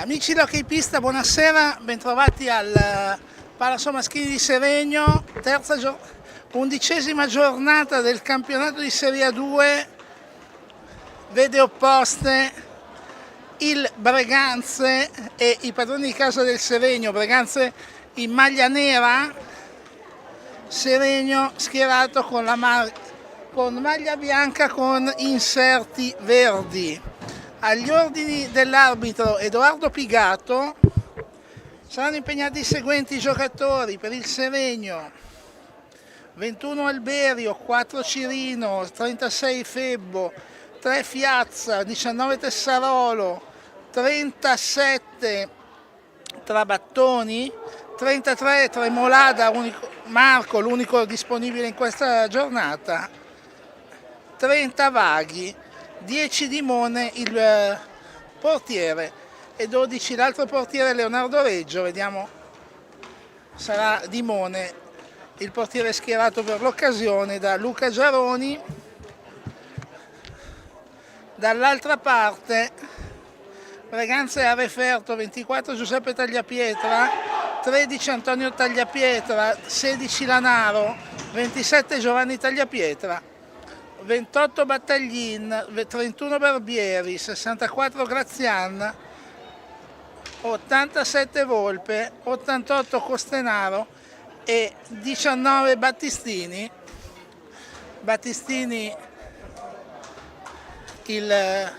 Amici dell'Hockeypista, buonasera, bentrovati al Palazzo Maschili di Seregno, 11ª giornata del campionato di Serie A2, vede opposte il Breganze e i padroni di casa del Seregno, Breganze in maglia nera, Seregno schierato con maglia bianca con inserti verdi. Agli ordini dell'arbitro Edoardo Pigato saranno impegnati i seguenti giocatori per il Seregno: 21 Alberio, 4 Cirino, 36 Febbo, 3 Fiazza, 19 Tessarolo, 37 Trabattoni, 33 Tremolada, Marco, l'unico disponibile in questa giornata, 30 Vaghi, 10 Dimone il portiere e 12 l'altro portiere Leonardo Reggio. Vediamo, sarà Dimone il portiere schierato per l'occasione da Luca Giaroni. Dall'altra parte Breganze a Referto, 24 Giuseppe Tagliapietra, 13 Antonio Tagliapietra, 16 Lanaro, 27 Giovanni Tagliapietra, 28 Battaglin, 31 Barbieri, 64 Grazian, 87 Volpe, 88 Costenaro e 19 Battistini. Battistini il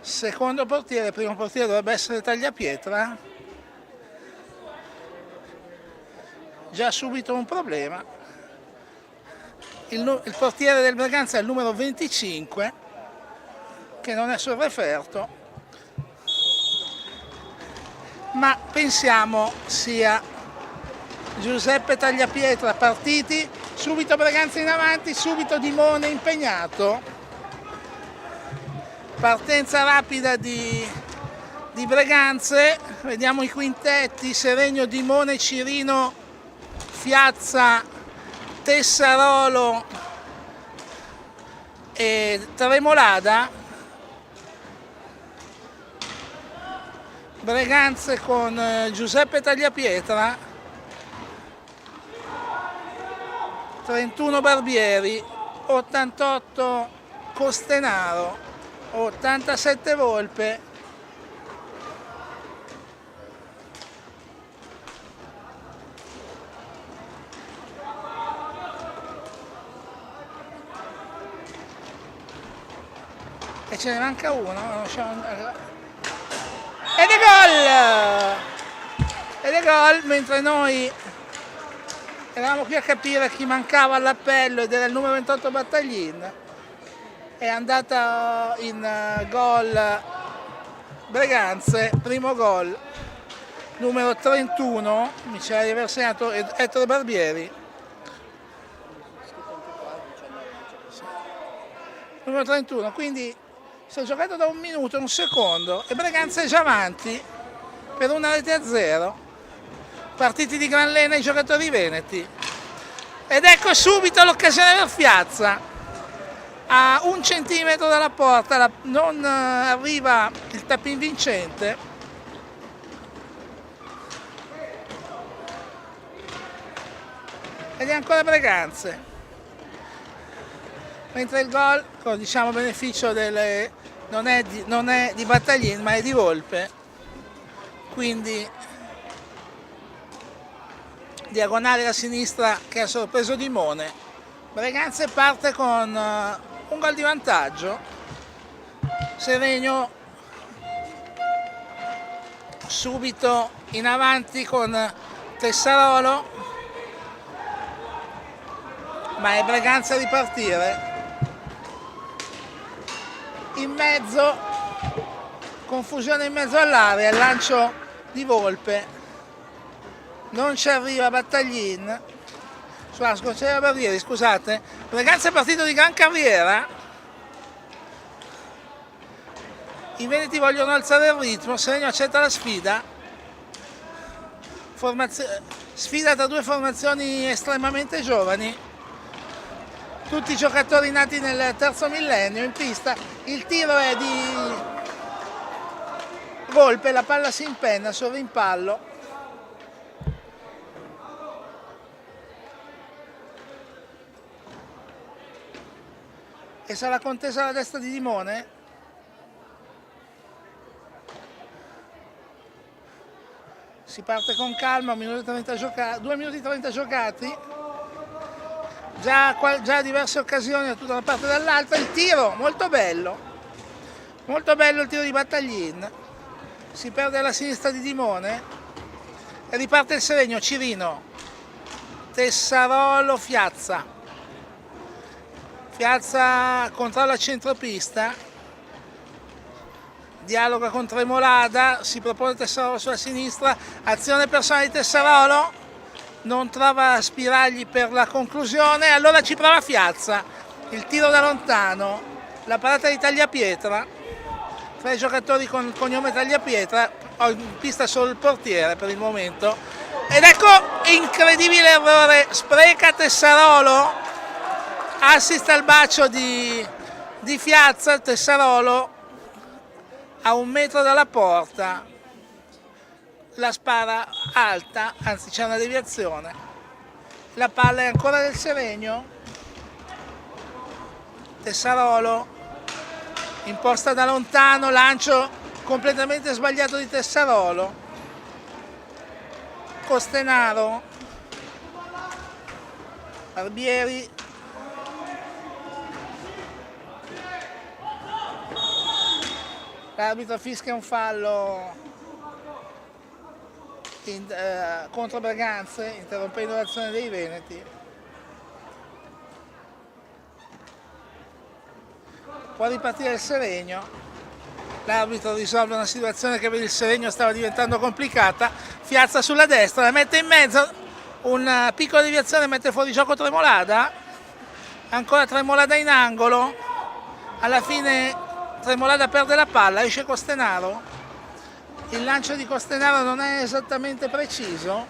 secondo portiere, il primo portiere dovrebbe essere Tagliapietra. Già subito un problema. Il portiere del Breganze è il numero 25, che non è sul referto, ma pensiamo sia Giuseppe Tagliapietra. Partiti, subito Breganze in avanti, subito Dimone impegnato. Partenza rapida di Breganze, vediamo i quintetti: Seregno, Dimone, Cirino, Fiazza, Tessarolo e Tremolada. Breganze con Giuseppe Tagliapietra, 31 Barbieri, 88 Costenaro, 87 Volpe, e ce ne manca uno, ed è gol! Ed è gol, mentre noi eravamo qui a capire chi mancava all'appello ed era il numero 28 Battaglin. È andata in gol Breganze, primo gol, numero 31, mi c'era di aver segnato Ettore Barbieri. Numero 31, quindi si è giocato da 1 minuto e 1 secondo e Breganze è già avanti per 1-0. Partiti di gran lena i giocatori veneti. Ed ecco subito l'occasione per Fiazza. A 1 centimetro dalla porta non arriva il tappin vincente. Ed è ancora Breganze. Mentre il gol, diciamo, beneficio non è di Battaglin ma è di Volpe, quindi diagonale a sinistra che ha sorpreso Dimone. Breganze parte con un gol di vantaggio. Seregno subito in avanti con Tessarolo, ma è Breganze a ripartire. In mezzo, confusione in mezzo all'area, il lancio di Volpe, non ci arriva Battaglin, c'era Barbieri, scusate. Breganze è partito di gran carriera, i veneti vogliono alzare il ritmo, Seregno accetta la sfida, sfida tra 2 formazioni estremamente giovani. Tutti giocatori nati nel terzo millennio in pista. Il tiro è di Volpe, la palla si impenna sul rimpallo. E sarà contesa alla destra di Dimone. Si parte con calma, 2 minuti e 30 giocati. Già diverse occasioni da tutta una parte e dall'altra. Il tiro, molto bello il tiro di Battaglin. Si perde alla sinistra di Dimone e riparte il Seregno. Cirino, Tessarolo, Fiazza controlla il centropista, dialoga con Tremolada, si propone Tessarolo sulla sinistra, azione personale di Tessarolo, non trova Spiragli per la conclusione, allora ci prova Fiazza, il tiro da lontano, la parata di Tagliapietra, 3 giocatori con il cognome Tagliapietra, ho in pista solo il portiere per il momento, ed ecco, incredibile errore, spreca Tessarolo, assist al bacio di Fiazza, Tessarolo a 1 metro dalla porta, la spara alta, anzi c'è una deviazione, la palla è ancora del Seregno, Tessarolo imposta da lontano, lancio completamente sbagliato di Tessarolo, Costenaro, Barbieri, l'arbitro fischia un fallo contro Berganze, interrompendo l'azione dei Veneti. Può ripartire il Seregno, l'arbitro risolve una situazione che per il Seregno stava diventando complicata, Fiazza sulla destra, la mette in mezzo, una piccola deviazione mette fuori gioco Tremolada, ancora Tremolada in angolo, alla fine Tremolada perde la palla, esce Costenaro, il lancio di Costenaro non è esattamente preciso,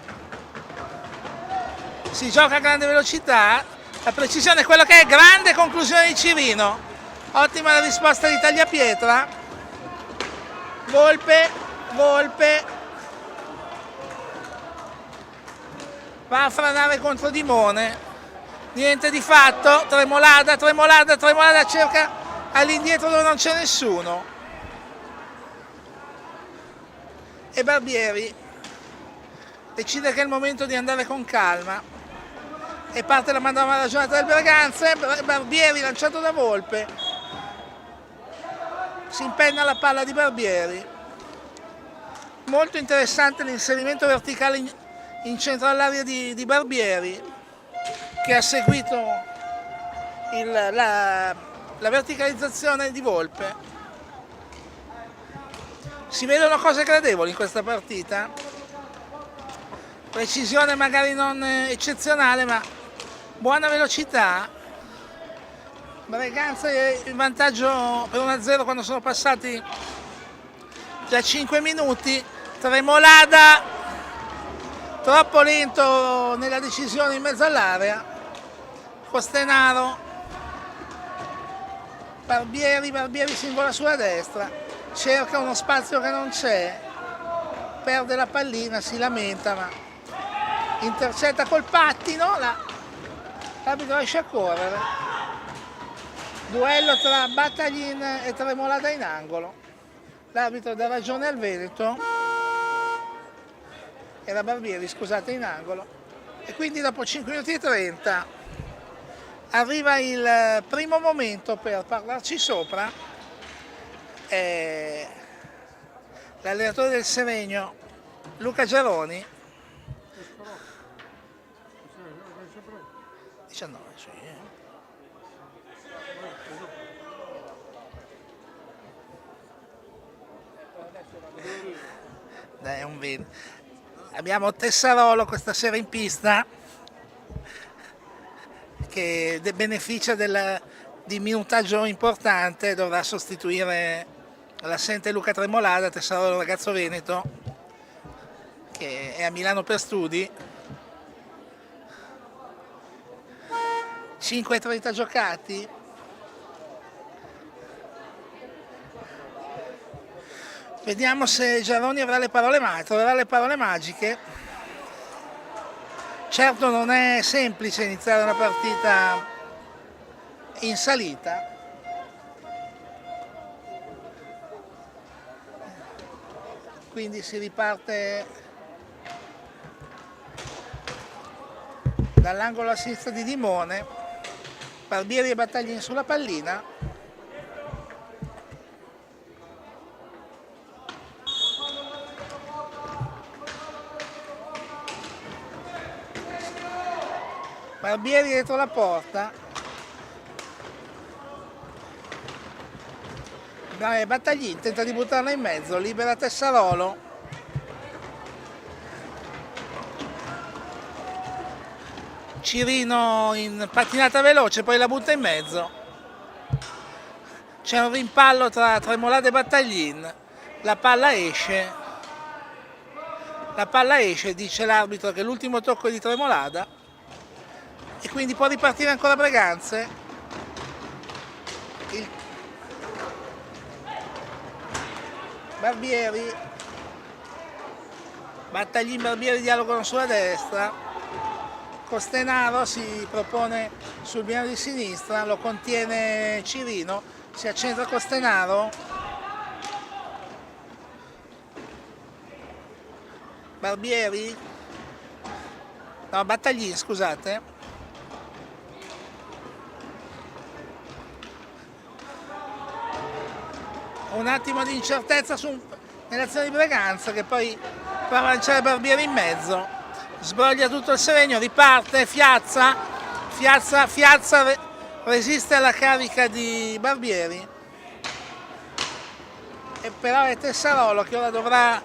si gioca a grande velocità, la precisione è quello che è, grande conclusione di Cirino, ottima la risposta di Tagliapietra, Volpe va a franare contro Dimone, niente di fatto, Tremolada cerca all'indietro dove non c'è nessuno e Barbieri decide che è il momento di andare con calma e parte la manovra ragionata del Berganze, Barbieri lanciato da Volpe, si impenna la palla di Barbieri, molto interessante l'inserimento verticale in centro all'area di Barbieri, che ha seguito la verticalizzazione di Volpe. Si vedono cose gradevoli in questa partita, precisione magari non eccezionale, ma buona velocità. Berganze in vantaggio per 1-0 quando sono passati già 5 minuti. Tremolada troppo lento nella decisione in mezzo all'area, Costenaro, Barbieri si invola sulla destra, cerca uno spazio che non c'è, perde la pallina, si lamenta ma intercetta col pattino, l'arbitro esce a correre, duello tra Battaglin e Tremolada in angolo, l'arbitro dà ragione al Veneto, era Barbieri, scusate, in angolo, e quindi dopo 5 minuti e 30 arriva il primo momento per parlarci sopra. L'allenatore del Seregno, Luca Geroni, 19, sì. Dai, è un 20. Abbiamo Tessarolo questa sera in pista che beneficia di minutaggio importante, dovrà sostituire l'assente Luca Tremolada. Tessarolo, ragazzo veneto che è a Milano per studi. 5:30 giocati, Vediamo se Giaroni avrà le parole magiche, troverà le parole magiche. Certo non è semplice iniziare una partita in salita. Quindi si riparte dall'angolo a sinistra di Dimone, Barbieri e Battaglini sulla pallina. Barbieri dietro la porta, Battaglini tenta di buttarla in mezzo, libera Tessarolo. Cirino in patinata veloce, poi la butta in mezzo. C'è un rimpallo tra Tremolada e Battaglin. La palla esce, dice l'arbitro che è l'ultimo tocco di Tremolada e quindi può ripartire ancora Breganze. Barbieri, Battaglin, Barbieri dialogano sulla destra. Costenaro si propone sul binario di sinistra, lo contiene Cirino, si accentra Costenaro, Barbieri, no, Battaglin, scusate, un attimo di incertezza nell'azione di Breganza che poi fa lanciare Barbieri in mezzo. Sbroglia tutto il Seregno, riparte, Fiazza resiste alla carica di Barbieri e però è Tessarolo che ora dovrà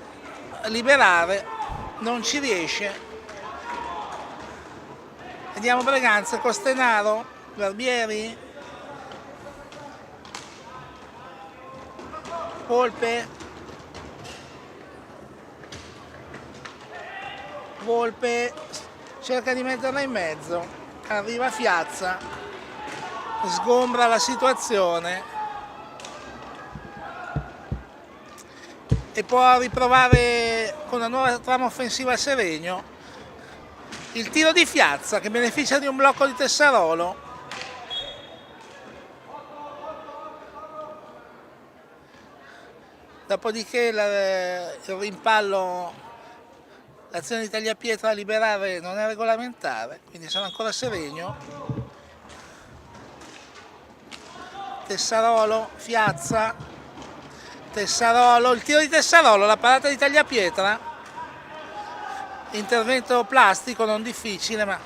liberare, non ci riesce. Vediamo Breganza, Costenaro, Barbieri, Volpe cerca di metterla in mezzo, arriva Fiazza, sgombra la situazione e può riprovare con una nuova trama offensiva a Seregno. Il tiro di Fiazza che beneficia di un blocco di Tessarolo. Dopodiché il rimpallo, l'azione di Tagliapietra a liberare non è regolamentare, quindi sarà ancora Seregno. Tessarolo, Fiazza, Tessarolo, il tiro di Tessarolo, la parata di Tagliapietra, intervento plastico non difficile ma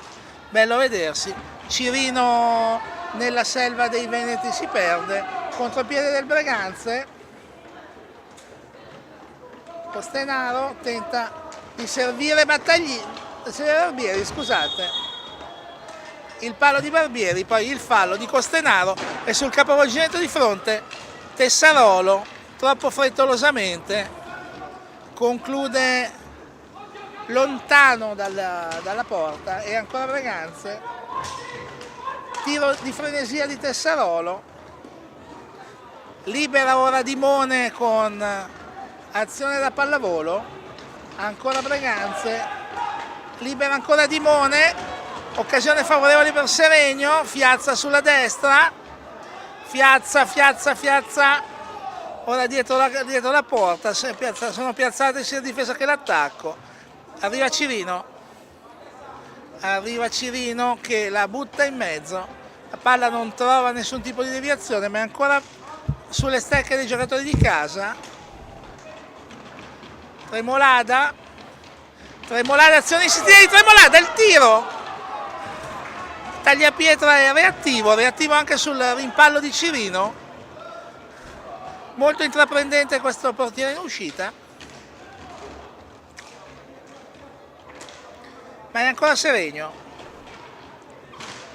bello vedersi. Cirino nella selva dei Veneti si perde, contropiede del Breganze, Costenaro tenta di servire Barbieri, scusate, il palo di Barbieri, poi il fallo di Costenaro e sul capovolgimento di fronte Tessarolo troppo frettolosamente conclude lontano dalla porta e ancora Breganze, tiro di frenesia di Tessarolo, libera ora Dimone con azione da pallavolo. Ancora Breganze, libera ancora Dimone, occasione favorevole per Seregno, Fiazza sulla destra, Fiazza, ora dietro la porta, sono piazzate sia la difesa che l'attacco, arriva Cirino che la butta in mezzo, la palla non trova nessun tipo di deviazione ma è ancora sulle stecche dei giocatori di casa. Tremolada, azione istintiva di Tremolada, il tiro, Tagliapietra è reattivo anche sul rimpallo di Cirino, molto intraprendente questo portiere in uscita, ma è ancora Seregno,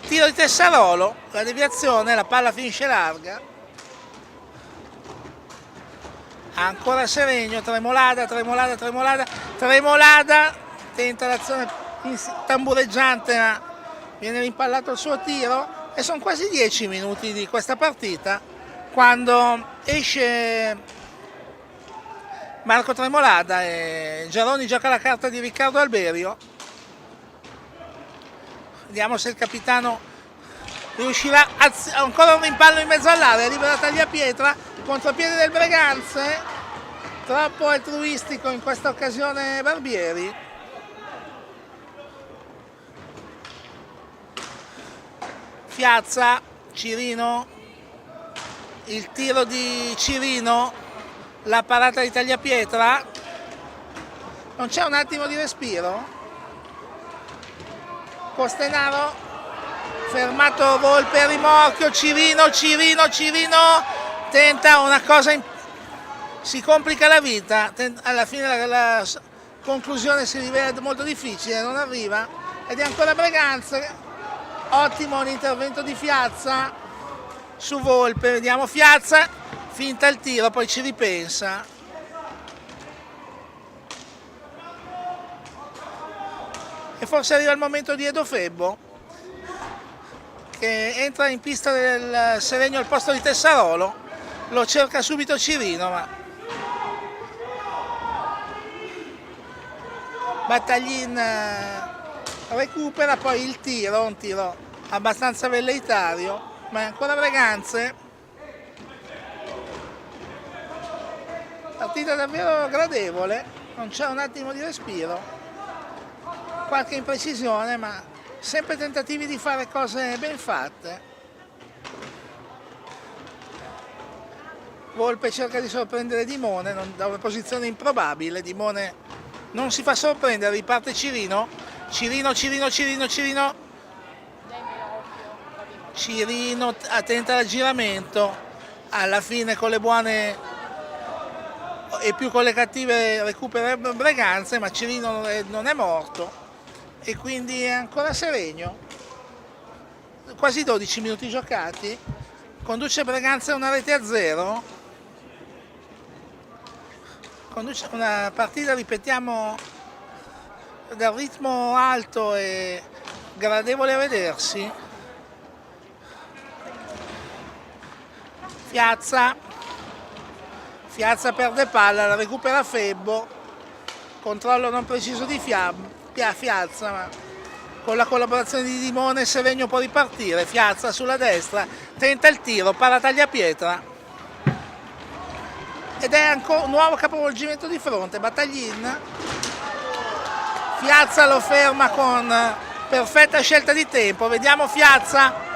tiro di Tessarolo, la deviazione, la palla finisce larga. Ancora Seregno, Tremolada, tenta l'azione tambureggiante ma viene rimpallato il suo tiro e sono quasi 10 minuti di questa partita quando esce Marco Tremolada e Giaroni gioca la carta di Riccardo Alberio. Vediamo se il capitano riuscirà ancora un rimpallo in mezzo all'area, libera Tagliapietra, contropiede del Breganze, troppo altruistico in questa occasione Barbieri. Piazza, Cirino, il tiro di Cirino, la parata di Tagliapietra, non c'è un attimo di respiro? Costenaro, fermato Volpe, rimorchio, Cirino, tenta una cosa, si complica la vita, alla fine la conclusione si rivela molto difficile, non arriva, ed è ancora Breganze. Ottimo l'intervento di Fiazza su Volpe, vediamo Fiazza, finta il tiro, poi ci ripensa. E forse arriva il momento di Edo Febbo, che entra in pista del Seregno al posto di Tessarolo, lo cerca subito Cirino, ma Battaglin recupera, poi il tiro, un tiro abbastanza velleitario, ma è ancora Breganze. Partita davvero gradevole, non c'è un attimo di respiro, qualche imprecisione, ma sempre tentativi di fare cose ben fatte. Volpe cerca di sorprendere Dimone da una posizione improbabile, Dimone non si fa sorprendere, riparte Cirino, Cirino attenta al giramento, alla fine con le buone e più con le cattive recupera Breganze, ma Cirino non è morto e quindi è ancora Seregno. Quasi 12 minuti giocati, conduce Breganze 1-0, conduce una partita, ripetiamo, dal ritmo alto e gradevole a vedersi. Fiazza perde palla, la recupera Febbo, controllo non preciso di Fiazza, ma con la collaborazione di Dimone Seregno può ripartire. Fiazza sulla destra, tenta il tiro, para Tagliapietra ed è ancora un nuovo capovolgimento di fronte. Battaglin, Fiazza lo ferma con perfetta scelta di tempo, vediamo Fiazza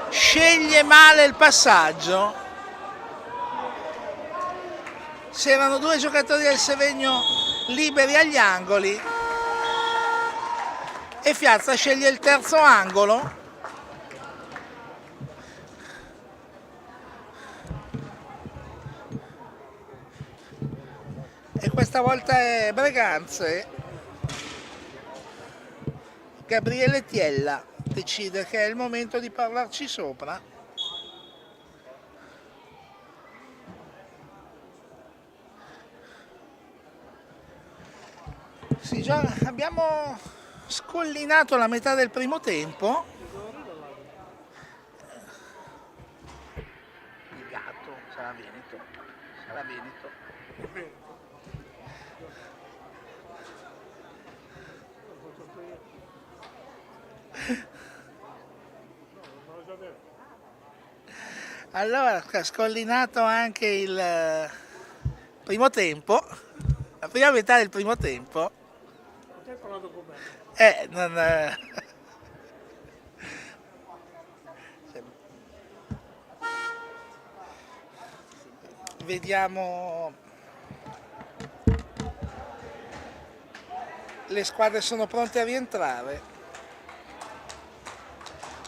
sceglie male il passaggio, c'erano due giocatori del Seregno liberi agli angoli e Fiazza sceglie il terzo angolo. E questa volta è Breganze. Gabriele Tiella decide che è il momento di parlarci sopra. Sì, già abbiamo scollinato la metà del primo tempo. Il gatto sarà Veneto. Allora, scollinato anche il primo tempo, la prima metà del primo tempo. Vediamo, le squadre sono pronte a rientrare.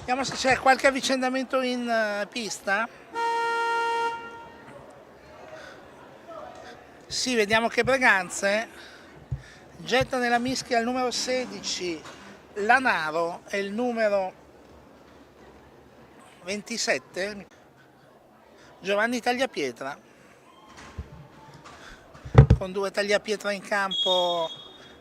Vediamo se c'è qualche avvicendamento in pista. Sì, vediamo che Breganze getta nella mischia il numero 16 Lanaro e il numero 27 Giovanni Tagliapietra. Con due Tagliapietra in campo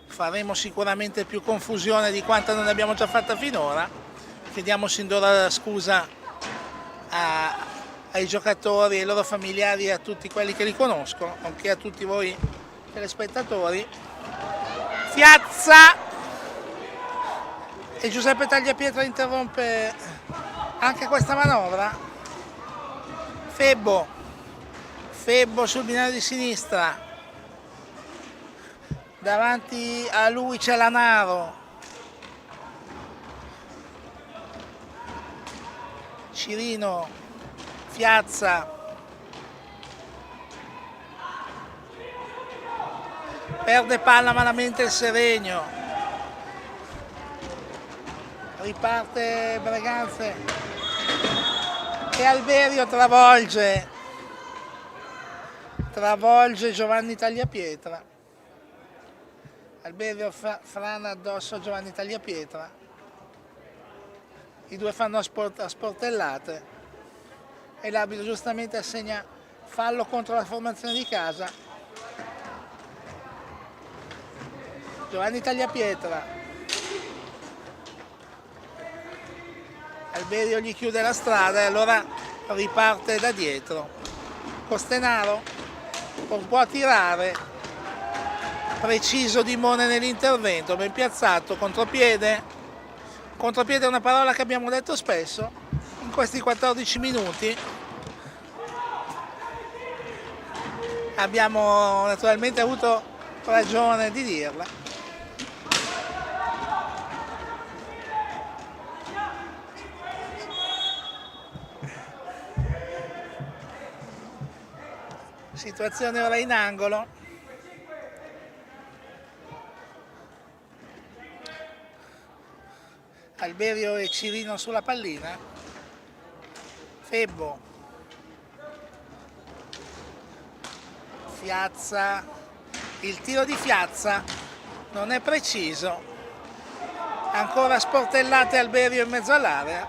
faremo sicuramente più confusione di quanta non abbiamo già fatta finora. Chiediamo sin d'ora scusa ai giocatori, ai loro familiari e a tutti quelli che li conoscono, nonché a tutti voi telespettatori. Piazza e Giuseppe Tagliapietra interrompe anche questa manovra. Febbo sul binario di sinistra, davanti a lui c'è Lanaro, Cirino, Piazza, perde palla malamente il Seregno, riparte Breganze e Alberio travolge Giovanni Tagliapietra. Alberio frana addosso a Giovanni Tagliapietra, i due fanno a sportellate e l'arbitro giustamente assegna fallo contro la formazione di casa. Giovanni Tagliapietra, Alberio gli chiude la strada e allora riparte da dietro. Costenaro può tirare, preciso Dimone nell'intervento, ben piazzato, contropiede è una parola che abbiamo detto spesso in questi 14 minuti. Abbiamo naturalmente avuto ragione di dirla. Situazione ora in angolo. Alberio e Cirino sulla pallina. Febbo, Piazza, il tiro di Piazza non è preciso, ancora sportellate Alberio in mezzo all'area.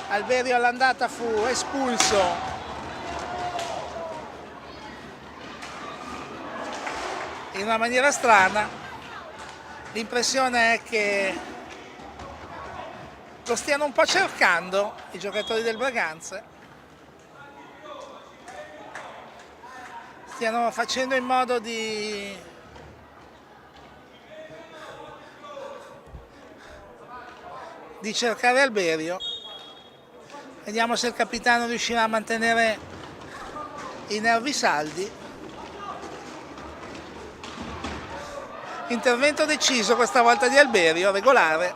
Alberio all'andata fu espulso in una maniera strana. L'impressione è che lo stiano un po' cercando i giocatori del Breganze, stiano facendo in modo di cercare Alberio. Vediamo se il capitano riuscirà a mantenere i nervi saldi. Intervento deciso questa volta di Alberio, regolare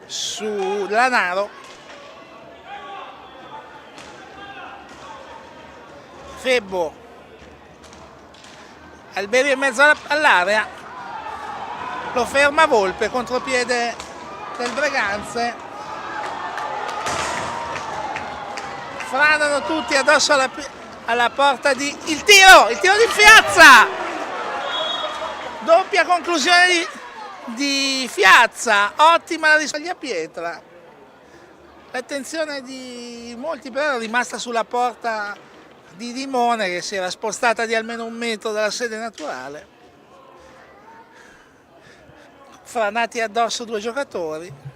su Lanaro. Febbo, Alberio in mezzo all'area, lo ferma Volpe, contropiede del Breganze. Franano tutti addosso alla porta di... Il tiro di Piazza! Doppia conclusione di Piazza, ottima la risposta di Tagliapietra. L'attenzione di molti però era rimasta sulla porta di Dimone, che si era spostata di almeno 1 metro dalla sede naturale. Franati addosso 2 giocatori.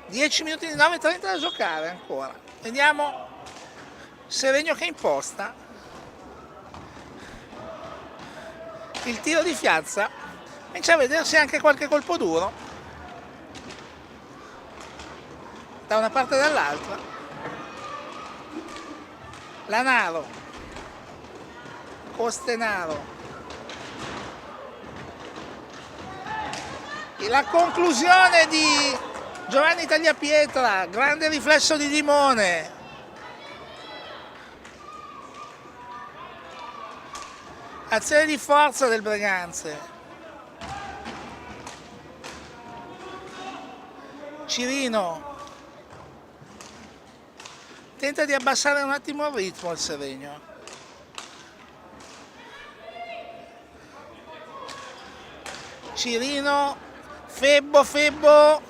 10 minuti di 9:30 da giocare ancora. Vediamo Seregno che imposta. Il tiro di Piazza. Comincia a vedersi anche qualche colpo duro da una parte e dall'altra. Lanaro, Costenaro. E la conclusione di Giovanni Tagliapietra, grande riflesso di Dimone. Azione di forza del Breganze. Cirino tenta di abbassare un attimo il ritmo il Seregno. Cirino, Febbo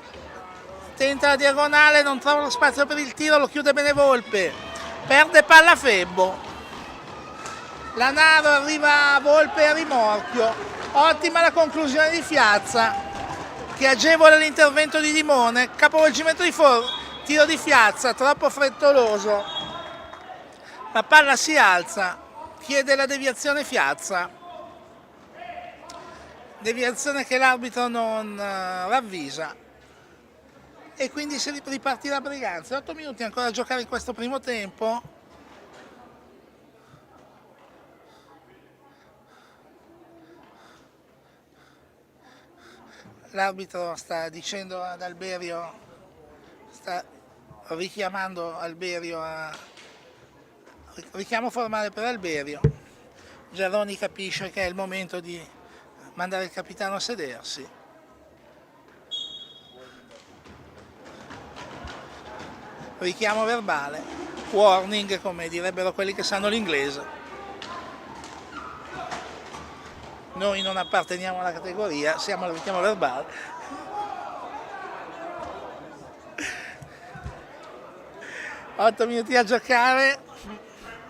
tenta la diagonale, non trova lo spazio per il tiro, lo chiude bene Volpe, perde palla Febbo. Lanaro arriva a Volpe a rimorchio. Ottima la conclusione di Fiazza che agevola l'intervento di Limone, capovolgimento di tiro di Fiazza, troppo frettoloso, la palla si alza, chiede la deviazione Fiazza, deviazione che l'arbitro non ravvisa e quindi si ripartirà Breganze. 8 minuti ancora a giocare in questo primo tempo. L'arbitro sta dicendo ad Alberio, sta richiamando Alberio a richiamo formale per Alberio. Giarroni capisce che è il momento di mandare il capitano a sedersi. Richiamo verbale, warning come direbbero quelli che sanno l'inglese. Noi non apparteniamo alla categoria, siamo al richiamo verbale. Otto minuti a giocare,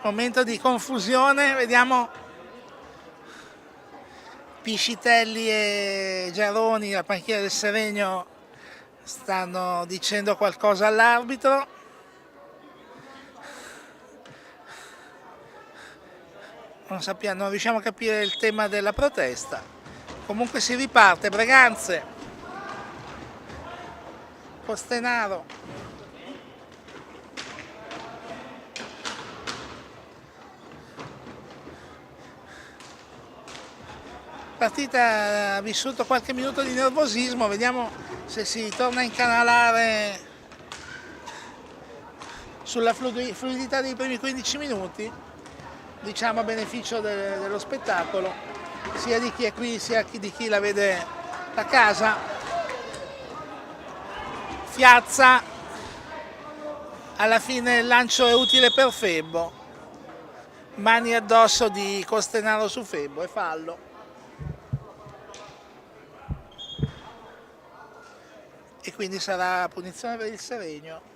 momento di confusione, vediamo Piscitelli e Giarroni, la panchina del Seregno, stanno dicendo qualcosa all'arbitro. Non riusciamo a capire il tema della protesta. Comunque si riparte, Breganze, Costenaro, partita ha vissuto qualche minuto di nervosismo, vediamo se si torna a incanalare sulla fluidità dei primi 15 minuti, diciamo a beneficio dello spettacolo, sia di chi è qui sia di chi la vede da casa. Fiazza, alla fine il lancio è utile per Febbo, mani addosso di Costenaro su Febbo e fallo. E quindi sarà punizione per il Seregno.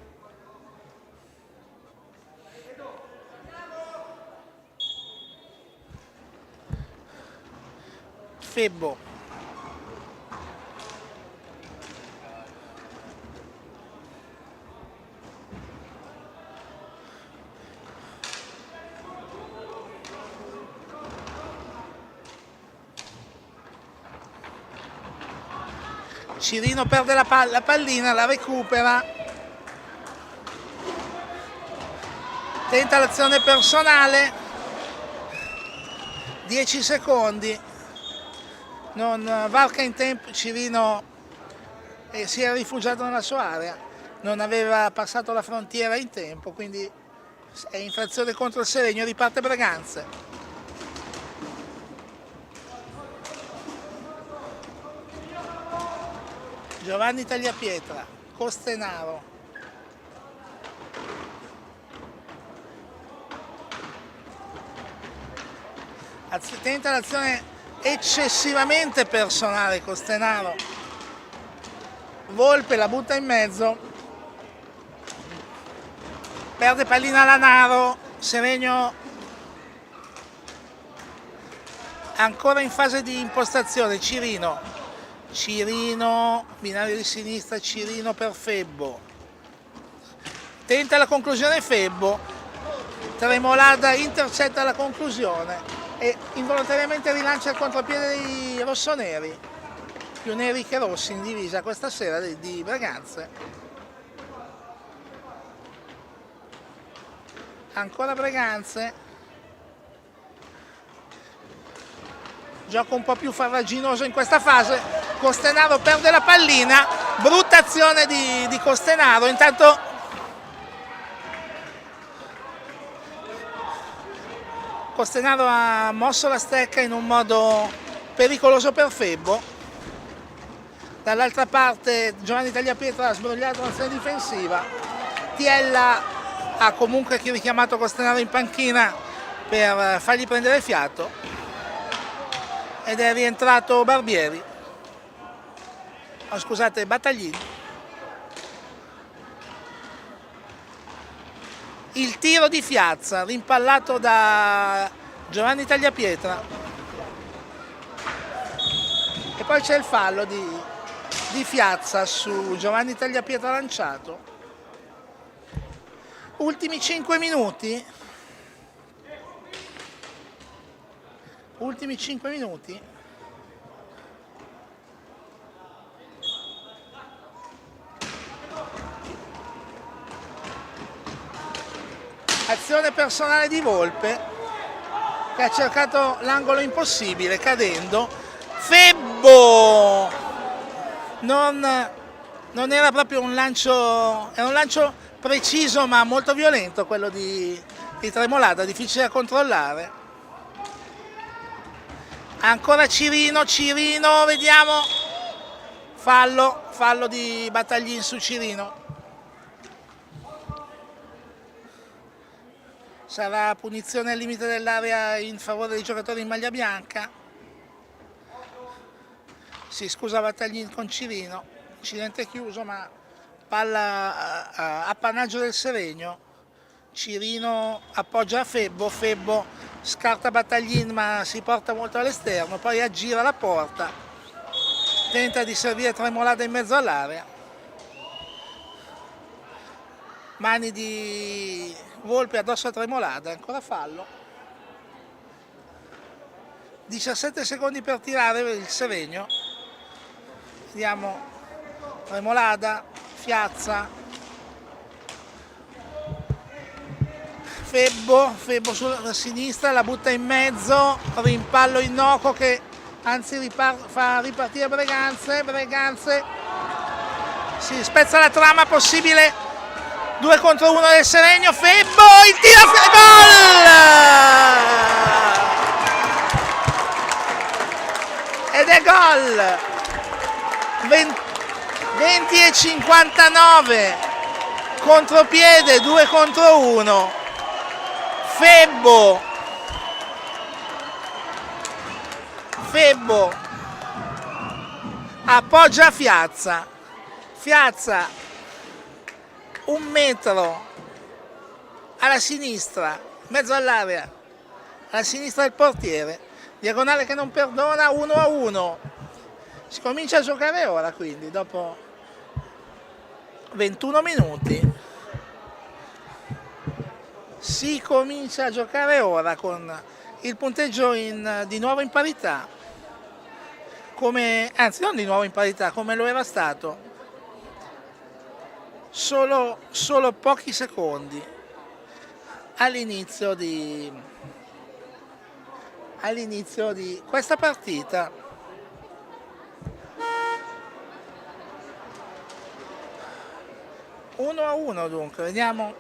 Febbo. Cirino perde la pallina, la recupera, tenta l'azione personale, 10 secondi, non varca in tempo, Cirino si era rifugiato nella sua area, non aveva passato la frontiera in tempo, quindi è infrazione contro il Seregno, riparte Breganze. Giovanni Tagliapietra, Costenaro, tenta l'azione eccessivamente personale Costenaro, Volpe la butta in mezzo, perde pallina Lanaro, Seregno ancora in fase di impostazione, Cirino, binario di sinistra, Cirino per Febbo, tenta la conclusione Febbo, Tremolada intercetta la conclusione e involontariamente rilancia il contropiede dei rossoneri, più neri che rossi in divisa questa sera di Breganze. Ancora Breganze, gioco un po' più farraginoso in questa fase, Costenaro perde la pallina, brutta azione di Costenaro, intanto Costenaro ha mosso la stecca in un modo pericoloso per Febbo, dall'altra parte Giovanni Tagliapietra ha sbrogliato l'azione difensiva, Tiella ha comunque richiamato Costenaro in panchina per fargli prendere fiato ed è rientrato Barbieri. Scusate, Battaglini. Il tiro di Fiazza, rimpallato da Giovanni Tagliapietra. E poi c'è il fallo di Piazza su Giovanni Tagliapietra lanciato. Ultimi 5 minuti. Ultimi 5 minuti. Azione personale di Volpe che ha cercato l'angolo impossibile cadendo. Febbo non era proprio un lancio, era un lancio preciso ma molto violento quello di Tremolada, difficile da controllare. Ancora Cirino, vediamo, fallo di Battaglin su Cirino. Sarà punizione al limite dell'area in favore dei giocatori in maglia bianca. Si scusa Battaglin con Cirino, incidente chiuso ma palla appannaggio del Seregno. Cirino appoggia a Febbo, Febbo scarta Battaglin ma si porta molto all'esterno, poi aggira la porta, tenta di servire Tremolada in mezzo all'area. Mani di Volpe addosso a Tremolada, ancora fallo. 17 secondi per tirare il Seregno. Vediamo Tremolada, Piazza, Febbo sulla sinistra, la butta in mezzo, rimpallo innocuo che anzi fa ripartire Breganze, si spezza la trama possibile, 2 contro 1 del Seregno, Febbo, il tiro, gol! Ed è gol! 20 e 59, contropiede, 2 contro 1, Febbo appoggia Piazza 1 metro alla sinistra, mezzo all'area, alla sinistra del portiere, diagonale che non perdona, 1-1. Si comincia a giocare ora, quindi dopo 21 minuti si comincia a giocare ora con il punteggio di nuovo in parità, anzi non di nuovo in parità, come lo era stato solo pochi secondi all'inizio di questa partita. 1-1 dunque, vediamo.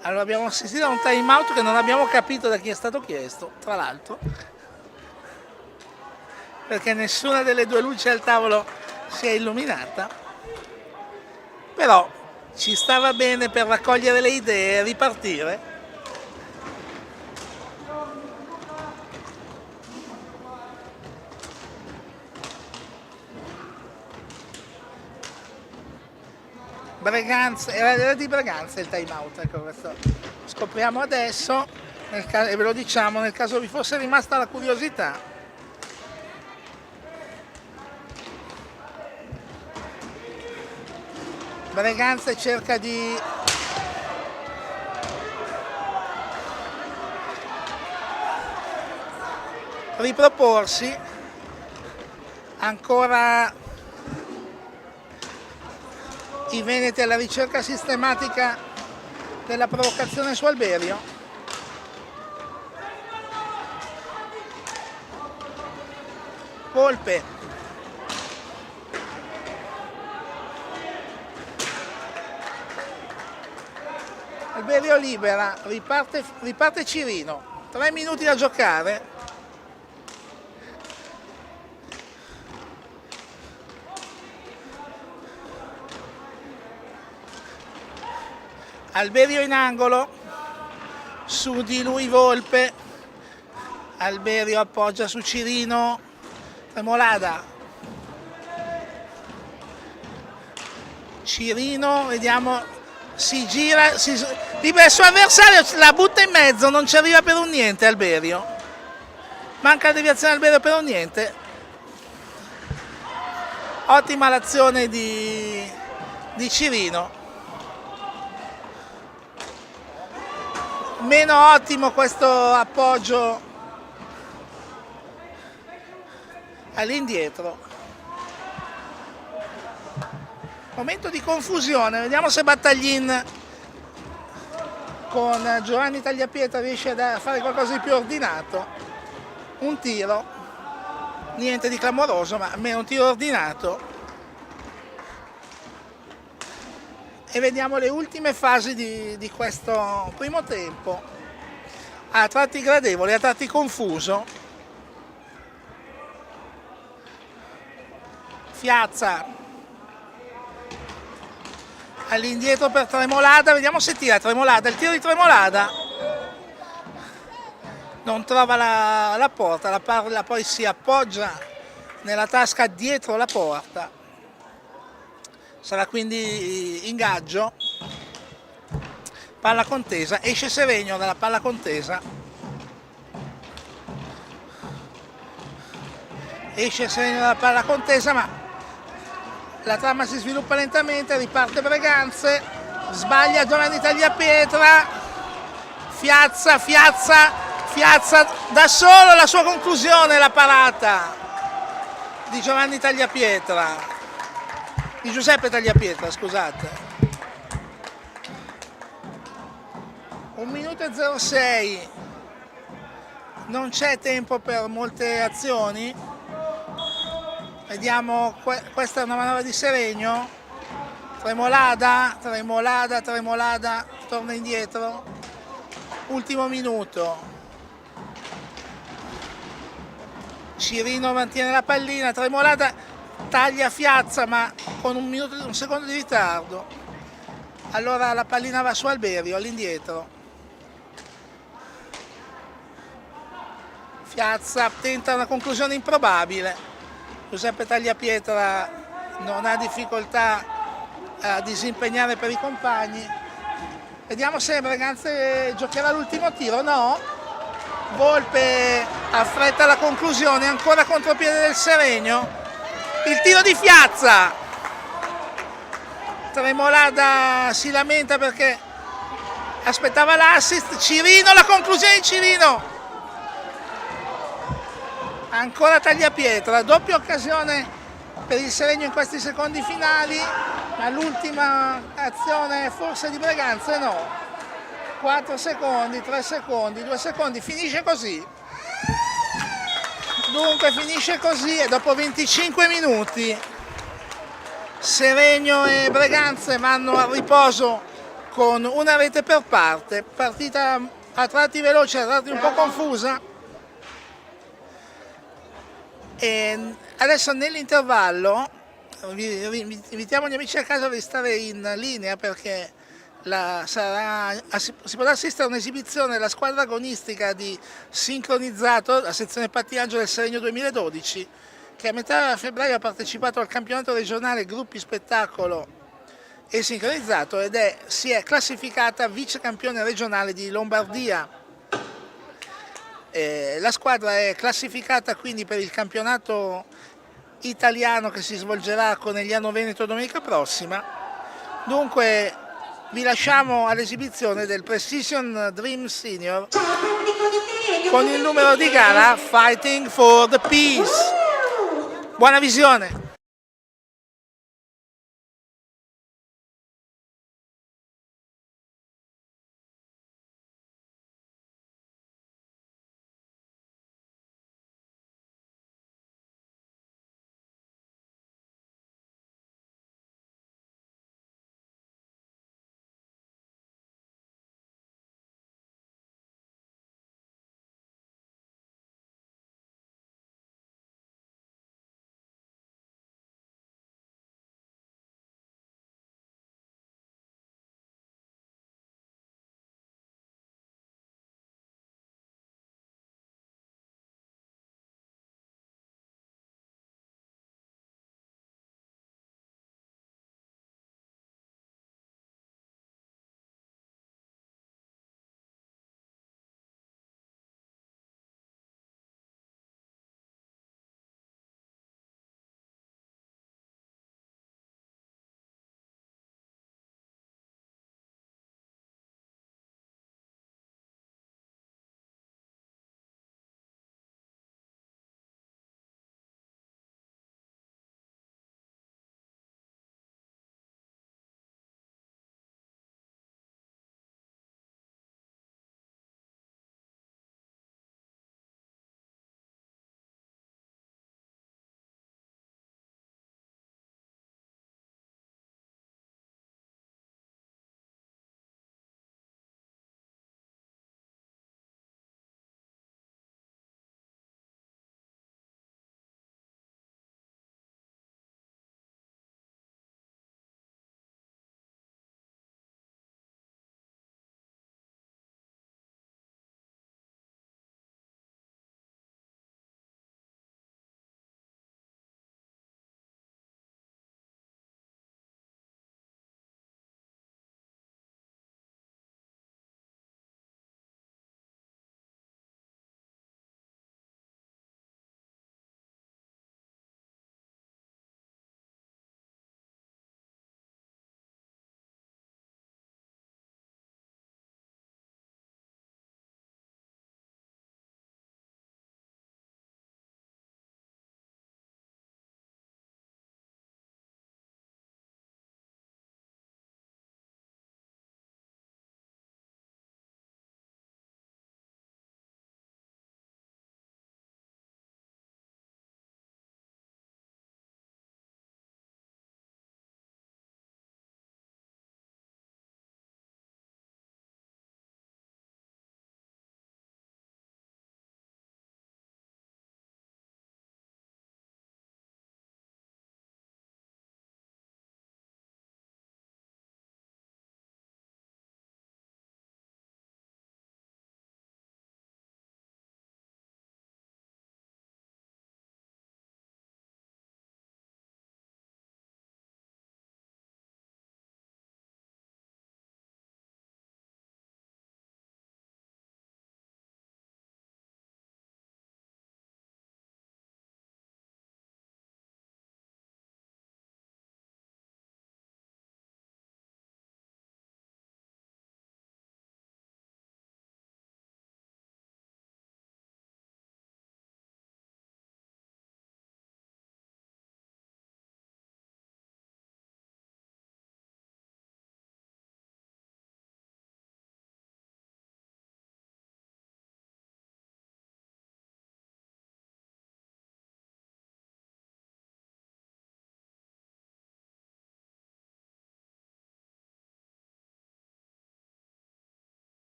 Allora abbiamo assistito a un time out che non abbiamo capito da chi è stato chiesto, tra l'altro, perché nessuna delle 2 luci al tavolo si è illuminata, però ci stava bene per raccogliere le idee e ripartire. Era di Breganze il time out, ecco, questo scopriamo adesso e ve lo diciamo nel caso vi fosse rimasta la curiosità. Breganze cerca di riproporsi, ancora i veneti alla ricerca sistematica della provocazione su Alberio. Volpe, Alberio libera, riparte Cirino, 3 minuti da giocare. Alberio in angolo, su di lui Volpe, Alberio appoggia su Cirino, Tremolada, Cirino, vediamo, si gira, libera il suo avversario, la butta in mezzo, non ci arriva per un niente Alberio. Manca la deviazione Alberio per un niente. Ottima l'azione di Cirino. Meno ottimo questo appoggio all'indietro. Momento di confusione, vediamo se Battaglin con Giovanni Tagliapietra riesce a fare qualcosa di più ordinato. Un tiro, niente di clamoroso, ma almeno un tiro ordinato. E vediamo le ultime fasi di questo primo tempo, a tratti gradevole, a tratti confuso. Fiazza all'indietro per Tremolada, vediamo se tira Tremolada, il tiro di Tremolada non trova la porta, la palla poi si appoggia nella tasca dietro la porta, sarà quindi ingaggio. Palla contesa, esce Seregno dalla palla contesa, ma la trama si sviluppa lentamente, riparte Breganze, sbaglia Giovanni Tagliapietra, Fiazza da solo la sua conclusione, la parata di Giovanni Tagliapietra, di Giuseppe Tagliapietra, scusate. 1 minuto e 06, non c'è tempo per molte azioni. Vediamo, questa è una manovra di Seregno, Tremolada, torna indietro, ultimo minuto, Cirino mantiene la pallina, Tremolada taglia Fiazza ma con un secondo di ritardo, allora la pallina va su Alberio all'indietro. Fiazza tenta una conclusione improbabile, Giuseppe Tagliapietra non ha difficoltà a disimpegnare per i compagni. Vediamo se Breganze giocherà l'ultimo tiro, no? Volpe affretta la conclusione, ancora contropiede del Seregno. Il tiro di Fiazza. Tremolada si lamenta perché aspettava l'assist. Cirino, la conclusione di Cirino. Ancora Tagliapietra, doppia occasione per il Seregno in questi secondi finali, ma l'ultima azione forse di Breganze no. 4 secondi, 3 secondi, 2 secondi, finisce così. Dunque finisce così e dopo 25 minuti Seregno e Breganze vanno a riposo con una rete per parte, partita a tratti veloci, a tratti un po' confusa. E adesso nell'intervallo invitiamo gli amici a casa a restare in linea perché si potrà assistere a un'esibizione della squadra agonistica di sincronizzato, la sezione pattinaggio del Seregno 2012, che a metà febbraio ha partecipato al campionato regionale gruppi spettacolo e sincronizzato ed si è classificata vice campione regionale di Lombardia. La squadra è classificata quindi per il campionato italiano che si svolgerà con Conegliano Veneto domenica prossima. Dunque vi lasciamo all'esibizione del Precision Dream Senior con il numero di gara Fighting for the Peace. Buona visione!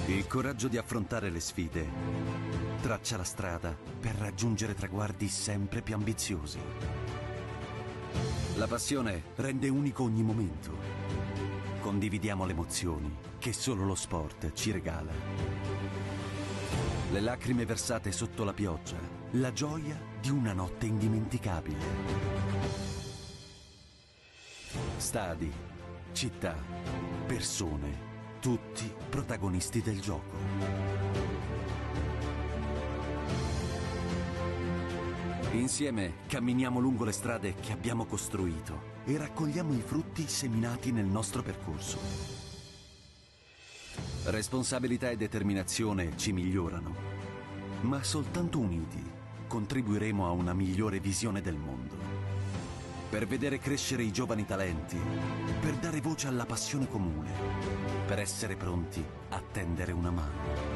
Il coraggio di affrontare le sfide traccia la strada per raggiungere traguardi sempre più ambiziosi. La passione rende unico ogni momento. Condividiamo le emozioni che solo lo sport ci regala. Le lacrime versate sotto la pioggia, la gioia di una notte indimenticabile. Stadi, città, persone, tutti protagonisti del gioco. Insieme camminiamo lungo le strade che abbiamo costruito e raccogliamo i frutti seminati nel nostro percorso. Responsabilità e determinazione ci migliorano, ma soltanto uniti contribuiremo a una migliore visione del mondo. Per vedere crescere i giovani talenti, per dare voce alla passione comune, per essere pronti a tendere una mano.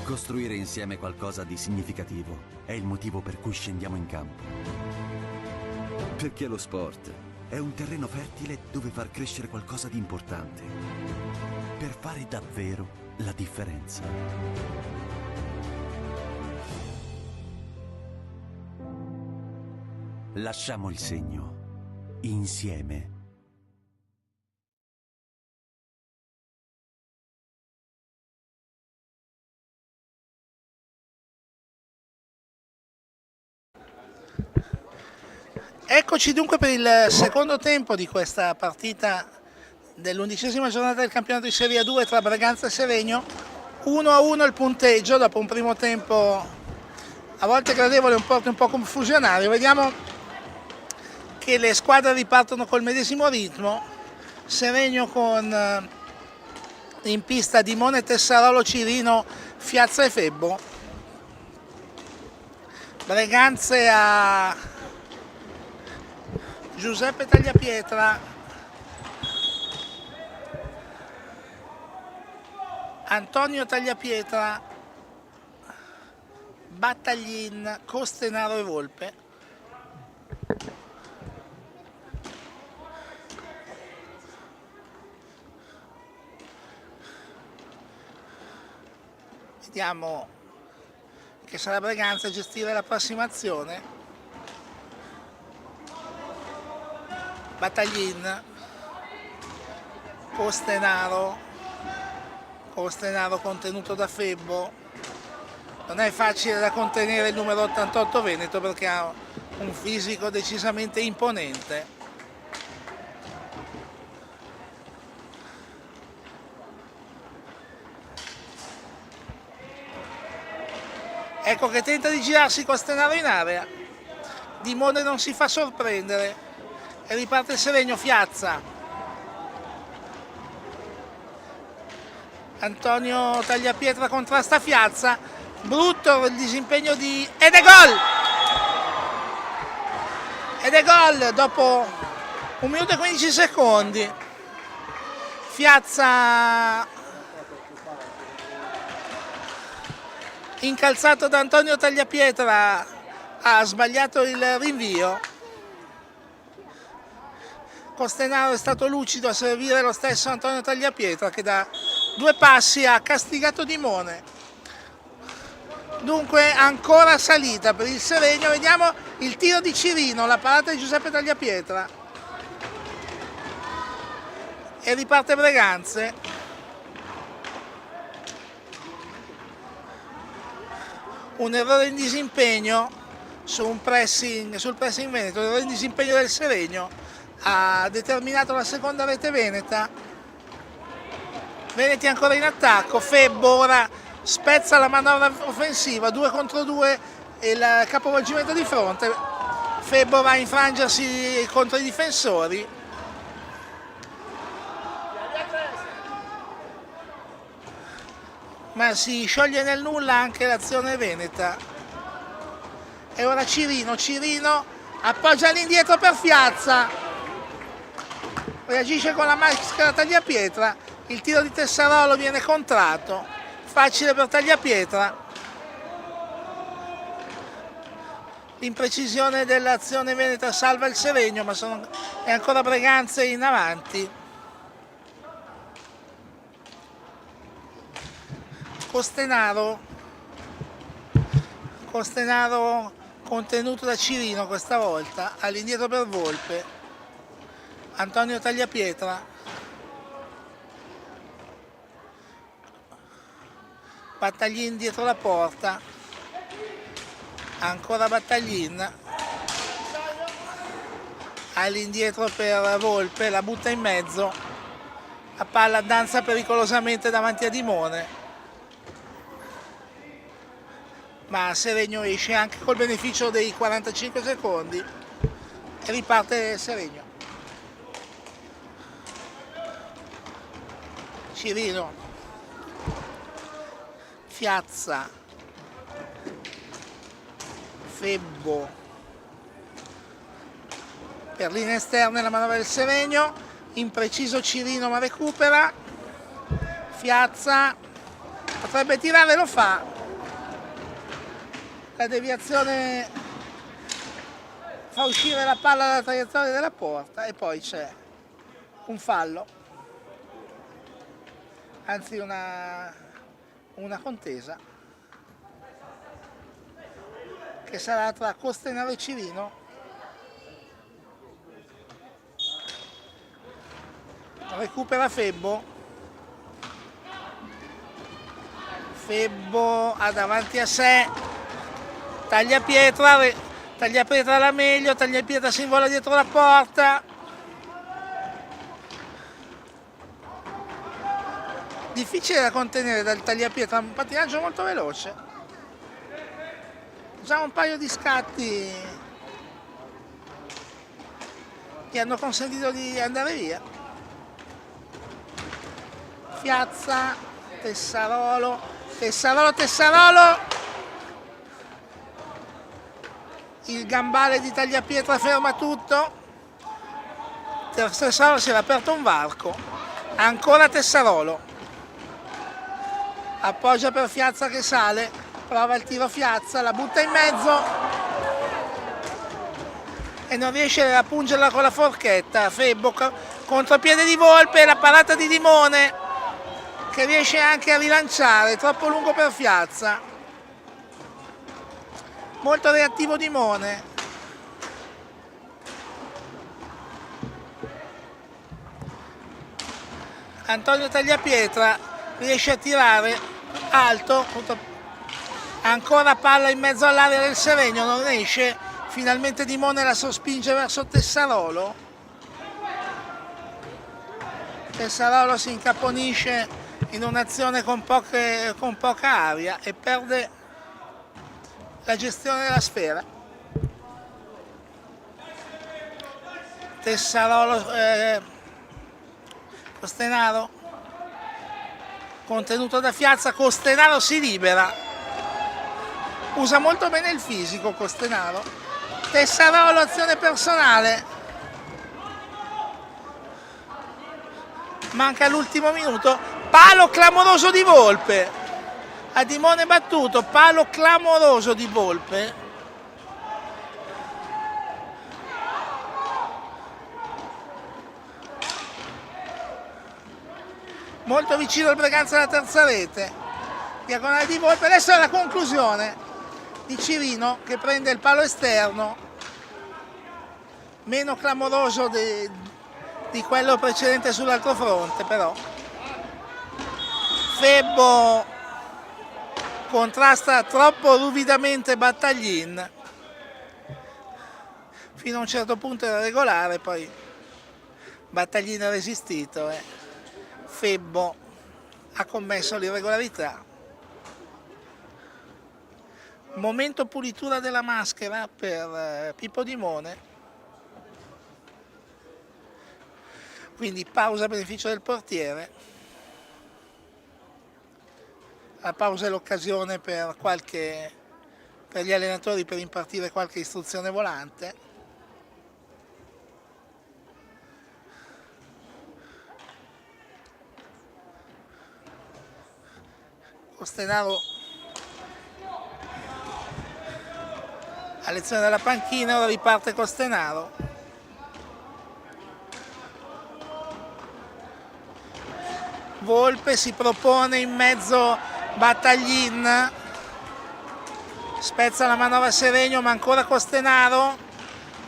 Costruire insieme qualcosa di significativo è il motivo per cui scendiamo in campo. Perché lo sport è un terreno fertile dove far crescere qualcosa di importante, per fare davvero la differenza. Lasciamo il segno, insieme. Eccoci dunque per il secondo tempo di questa partita dell'11ª giornata del campionato di Serie A2 tra Braganza e Seregno. 1-1 il punteggio dopo un primo tempo a volte gradevole, un po' confusionario. Vediamo che le squadre ripartono col medesimo ritmo. Seregno con in pista Dimone, Tessarolo, Cirino, Fiazza e Febbo. Braganze a Giuseppe Tagliapietra, Antonio Tagliapietra, Battaglin, Costenaro e Volpe. Vediamo che sarà Braganza a gestire la prossima azione. Battaglin, Costenaro contenuto da Febbo. Non è facile da contenere il numero 88 Veneto perché ha un fisico decisamente imponente. Ecco che tenta di girarsi Costenaro in area. Dimone non si fa sorprendere e riparte il Seregno. Fiazza, Antonio Tagliapietra contrasta Fiazza, brutto il disimpegno di... ed è gol dopo 1 minuto e 15 secondi. Fiazza incalzato da Antonio Tagliapietra ha sbagliato il rinvio. Costenaro è stato lucido a servire lo stesso Antonio Tagliapietra che da 2 passi ha castigato Dimone. Dunque ancora salita per il Seregno. Vediamo il tiro di Cirino, la parata di Giuseppe Tagliapietra. E riparte Braganze. Un errore in disimpegno sul pressing veneto, l'errore in disimpegno del Seregno ha determinato la seconda rete veneta. Veneti ancora in attacco, Febbo ora spezza la manovra offensiva, 2 contro 2 e il capovolgimento di fronte. Febbo va a infrangersi contro i difensori. Ma si scioglie nel nulla anche l'azione veneta. E ora Cirino appoggia all'indietro per Fiazza. Reagisce con la maschera Tagliapietra, il tiro di Tessarolo viene contratto, facile per Tagliapietra. L'imprecisione dell'azione veneta salva il Seregno, ma è ancora Breganze in avanti. Costenaro contenuto da Cirino questa volta, all'indietro per Volpe, Antonio Tagliapietra, Battaglin dietro la porta, ancora Battaglin, all'indietro per Volpe, la butta in mezzo, la palla danza pericolosamente davanti a Dimone, ma Seregno esce anche col beneficio dei 45 secondi e riparte Seregno. Cirino, Fiazza, Febbo, per linee esterne la manovra del Seregno, impreciso Cirino ma recupera, Fiazza potrebbe tirare, lo fa, la deviazione fa uscire la palla dalla traiettoria della porta e poi c'è un fallo, anzi una contesa che sarà tra Costenaro e Cirino. Recupera Febbo, Febbo ha davanti a sé Tagliapietra la meglio, Tagliapietra si invola dietro la porta, difficile da contenere dal Tagliapietra, un pattinaggio molto veloce, già un paio di scatti gli hanno consentito di andare via. Fiazza, Tessarolo, il gambale di Tagliapietra ferma tutto, Tessarolo si era aperto un varco, ancora Tessarolo, appoggia per Fiazza che sale, prova il tiro Fiazza, la butta in mezzo e non riesce a pungerla con la forchetta. Febbo, contropiede di Volpe, la parata di Dimone che riesce anche a rilanciare, troppo lungo per Fiazza, molto reattivo Dimone, Antonio Tagliapietra riesce a tirare alto, ancora palla in mezzo all'area del Seregno, non esce, finalmente Dimone la sospinge verso Tessarolo, Tessarolo si incaponisce in un'azione con poca aria e perde la gestione della sfera. Tessarolo, Costenaro, contenuto da Fiazza, Costenaro si libera, usa molto bene il fisico Costenaro, Tessarolo azione personale, manca l'ultimo minuto, palo clamoroso di Volpe, a Dimone battuto, palo clamoroso di Volpe, molto vicino al Breganze alla terza rete, diagonale di Volpe, adesso è la conclusione di Cirino che prende il palo esterno, meno clamoroso di quello precedente sull'altro fronte, però Febbo contrasta troppo ruvidamente Battaglin, fino a un certo punto era regolare, poi Battaglin ha resistito e Febbo ha commesso l'irregolarità. Momento pulitura della maschera per Pippo Dimone, quindi pausa a beneficio del portiere. La pausa è l'occasione per gli allenatori per impartire qualche istruzione volante. Costenaro a lezione della panchina, ora riparte Costenaro. Volpe si propone in mezzo Battaglin, spezza la manovra Seregno, ma ancora Costenaro.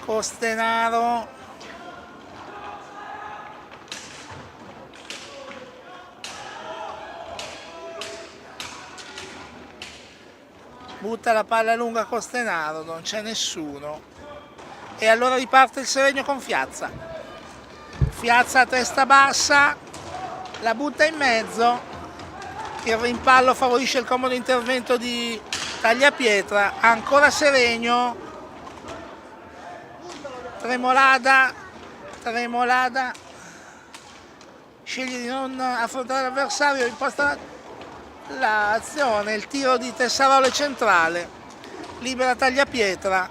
Costenaro butta la palla lunga a Costenaro, non c'è nessuno. E allora riparte il Seregno con Fiazza. Fiazza a testa bassa, la butta in mezzo. Il rimpallo favorisce il comodo intervento di Tagliapietra. Ancora Seregno. Tremolada sceglie di non affrontare l'avversario, imposta l'azione, il tiro di Tessarolo centrale, libera Tagliapietra.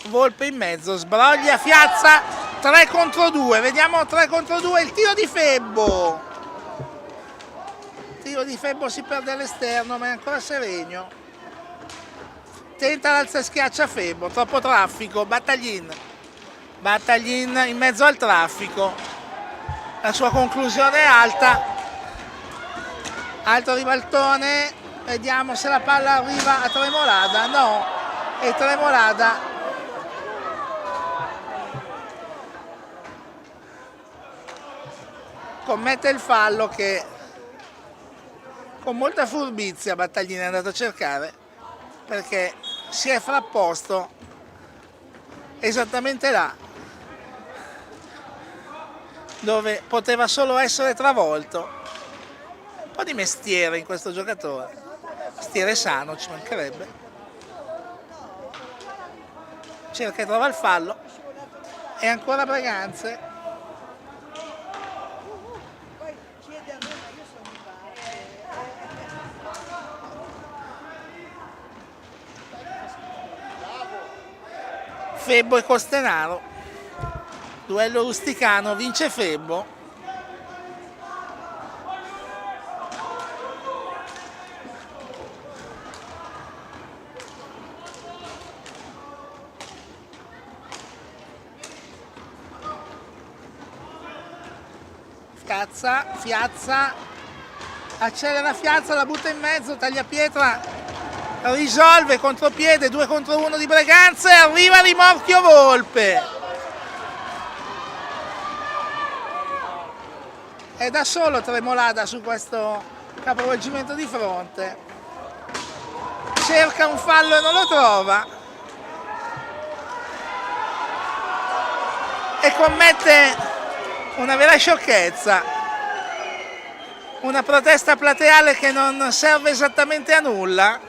Volpe in mezzo, sbroglia Fiazza, 3 contro 2, vediamo 3 contro 2, il tiro di Febbo. Il tiro di Febbo si perde all'esterno, ma è ancora Seregno. Tenta l'alza e schiaccia Febbo, troppo traffico, Battaglin in mezzo al traffico, la sua conclusione è alta, alto ribaltone, vediamo se la palla arriva a Tremolada, no, e Tremolada commette il fallo che con molta furbizia Battaglin è andato a cercare, perché si è frapposto esattamente là dove poteva solo essere travolto. Un po' di mestiere in questo giocatore, mestiere sano, ci mancherebbe. Cerca e trova il fallo, e ancora Breganze. Febbo e Costenaro, duello rusticano, vince Febbo. Fiazza, accelera Fiazza, la butta in mezzo, Tagliapietra risolve, contropiede, 2 contro 1 di Breganze, arriva rimorchio Volpe. È da solo Tremolada su questo capovolgimento di fronte. Cerca un fallo e non lo trova. E commette una vera sciocchezza. Una protesta plateale che non serve esattamente a nulla.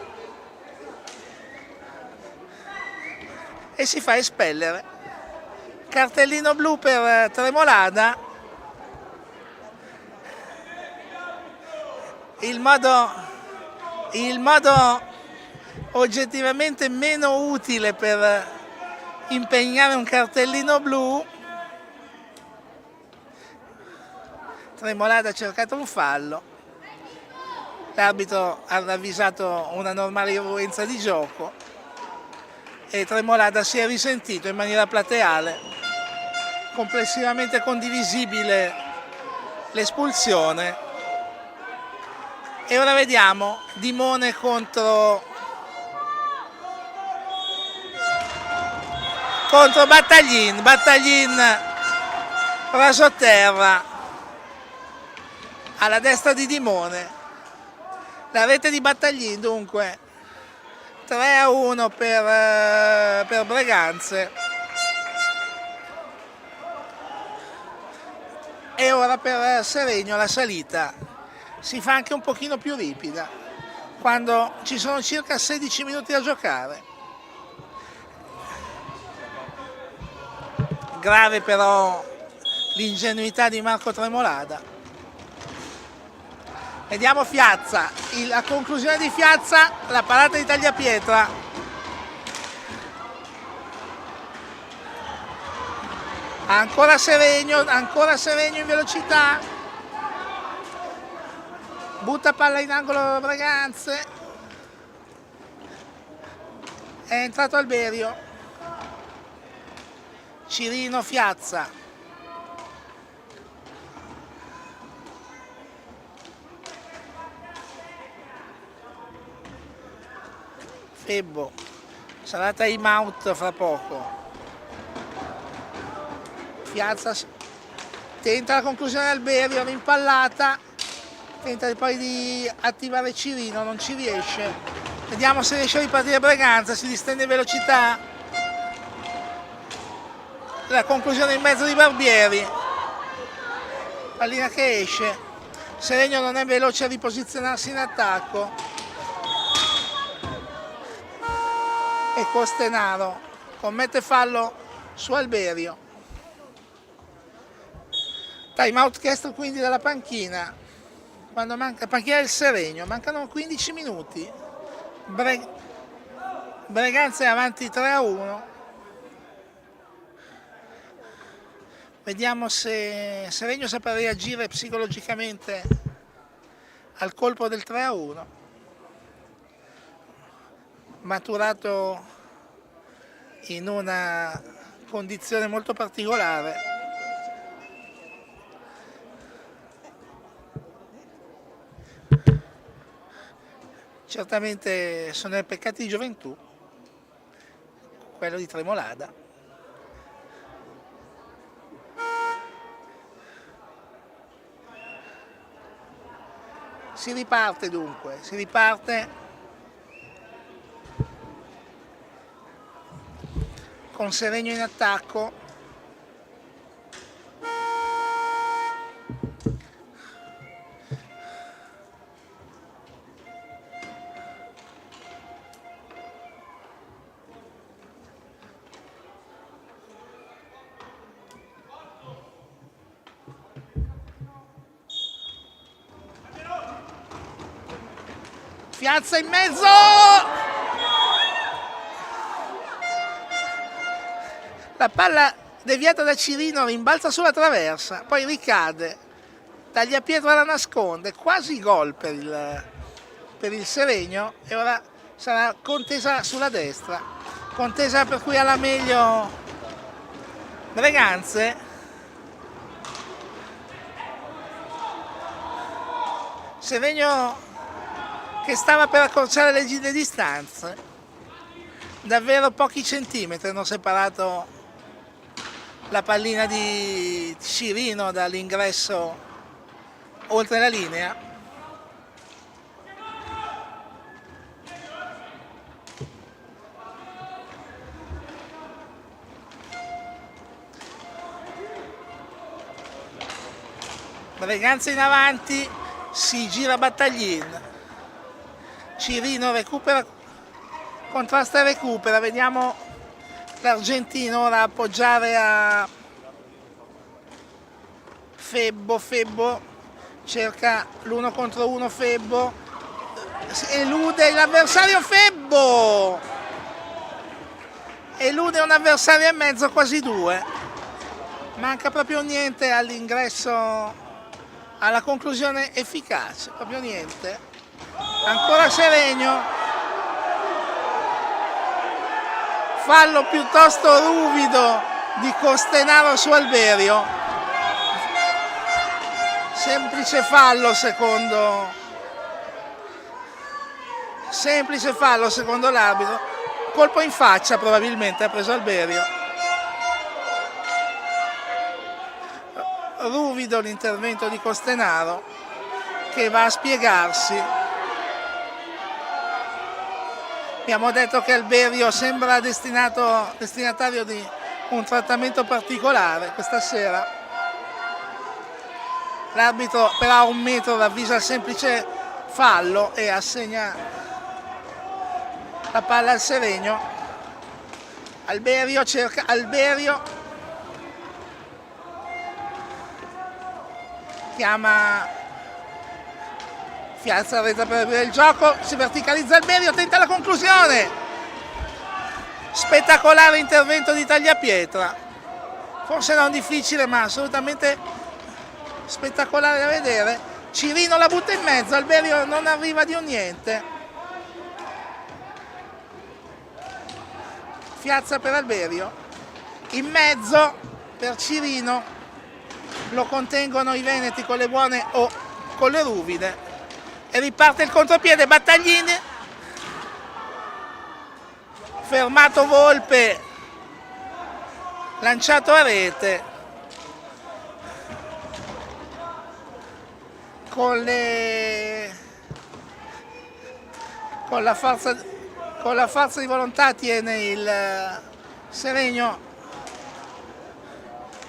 E si fa espellere. Cartellino blu per Tremolada. Il modo oggettivamente meno utile per impegnare un cartellino blu. Tremolada ha cercato un fallo. L'arbitro ha avvisato una normale irruenza di gioco. E Tremolada si è risentito in maniera plateale, complessivamente condivisibile l'espulsione. E ora vediamo Dimone contro Battaglin rasoterra alla destra di Dimone. La rete di Battaglin dunque 3-1 per Breganze. E ora per Seregno la salita si fa anche un pochino più ripida quando ci sono circa 16 minuti da giocare. Grave però l'ingenuità di Marco Tremolada. Vediamo Fiazza, la conclusione di Fiazza, la parata di Tagliapietra. Ancora Seregno in velocità. butta palla in angolo Breganze, è entrato Alberio, Cirino Fiazza, Febbo, sarà time out fra poco. Piazza tenta la conclusione del Alberio, rimpallata, tenta poi di attivare Cirino, non ci riesce. Vediamo se riesce a ripartire Breganza, si distende in velocità. La conclusione in mezzo di Barbieri, pallina che esce. Seregno non è veloce a riposizionarsi in attacco. E Costenaro commette fallo su Alberio. Time out chiesto quindi dalla panchina, quando manca, panchina del Seregno, mancano 15 minuti, Breganze è avanti 3-1, vediamo se Seregno saprà reagire psicologicamente al colpo del 3-1, maturato in una condizione molto particolare. Certamente sono i peccati di gioventù, quello di Tremolada. Si riparte dunque, si riparte con Seregno in attacco. Piazza in mezzo! La palla deviata da Cirino rimbalza sulla traversa, poi ricade, Tagliapietra la nasconde, quasi gol per il Seregno e ora sarà contesa sulla destra, contesa per cui alla meglio Breganze. Seregno che stava per accorciare le distanze, davvero pochi centimetri hanno separato la pallina di Cirino dall'ingresso oltre la linea. Breganze in avanti, si gira Battaglin. Cirino recupera, contrasta e recupera, vediamo l'argentino ora appoggiare a Febbo, Febbo cerca l'1 contro 1, Febbo elude l'avversario, Febbo elude un avversario e mezzo, quasi due, manca proprio niente all'ingresso, alla conclusione efficace, proprio niente. Ancora Seregno, fallo piuttosto ruvido di Costenaro su Alberio, semplice fallo secondo l'arbitro, colpo in faccia probabilmente ha preso Alberio. Ruvido l'intervento di Costenaro che va a spiegarsi. Abbiamo detto che Alberio sembra destinatario di un trattamento particolare questa sera. L'arbitro però a 1 metro ravvisa il semplice fallo e assegna la palla al Seregno. Alberio cerca, chiama Piazza rete per aprire il gioco, si verticalizza Alberio, tenta la conclusione, spettacolare intervento di Tagliapietra, forse non difficile ma assolutamente spettacolare da vedere. Cirino la butta in mezzo, Alberio non arriva di un niente. Fiazza per Alberio, in mezzo per Cirino, lo contengono i veneti con le buone o con le ruvide e riparte il contropiede. Battaglini, fermato Volpe, lanciato a rete con la forza di volontà. Tiene il Seregno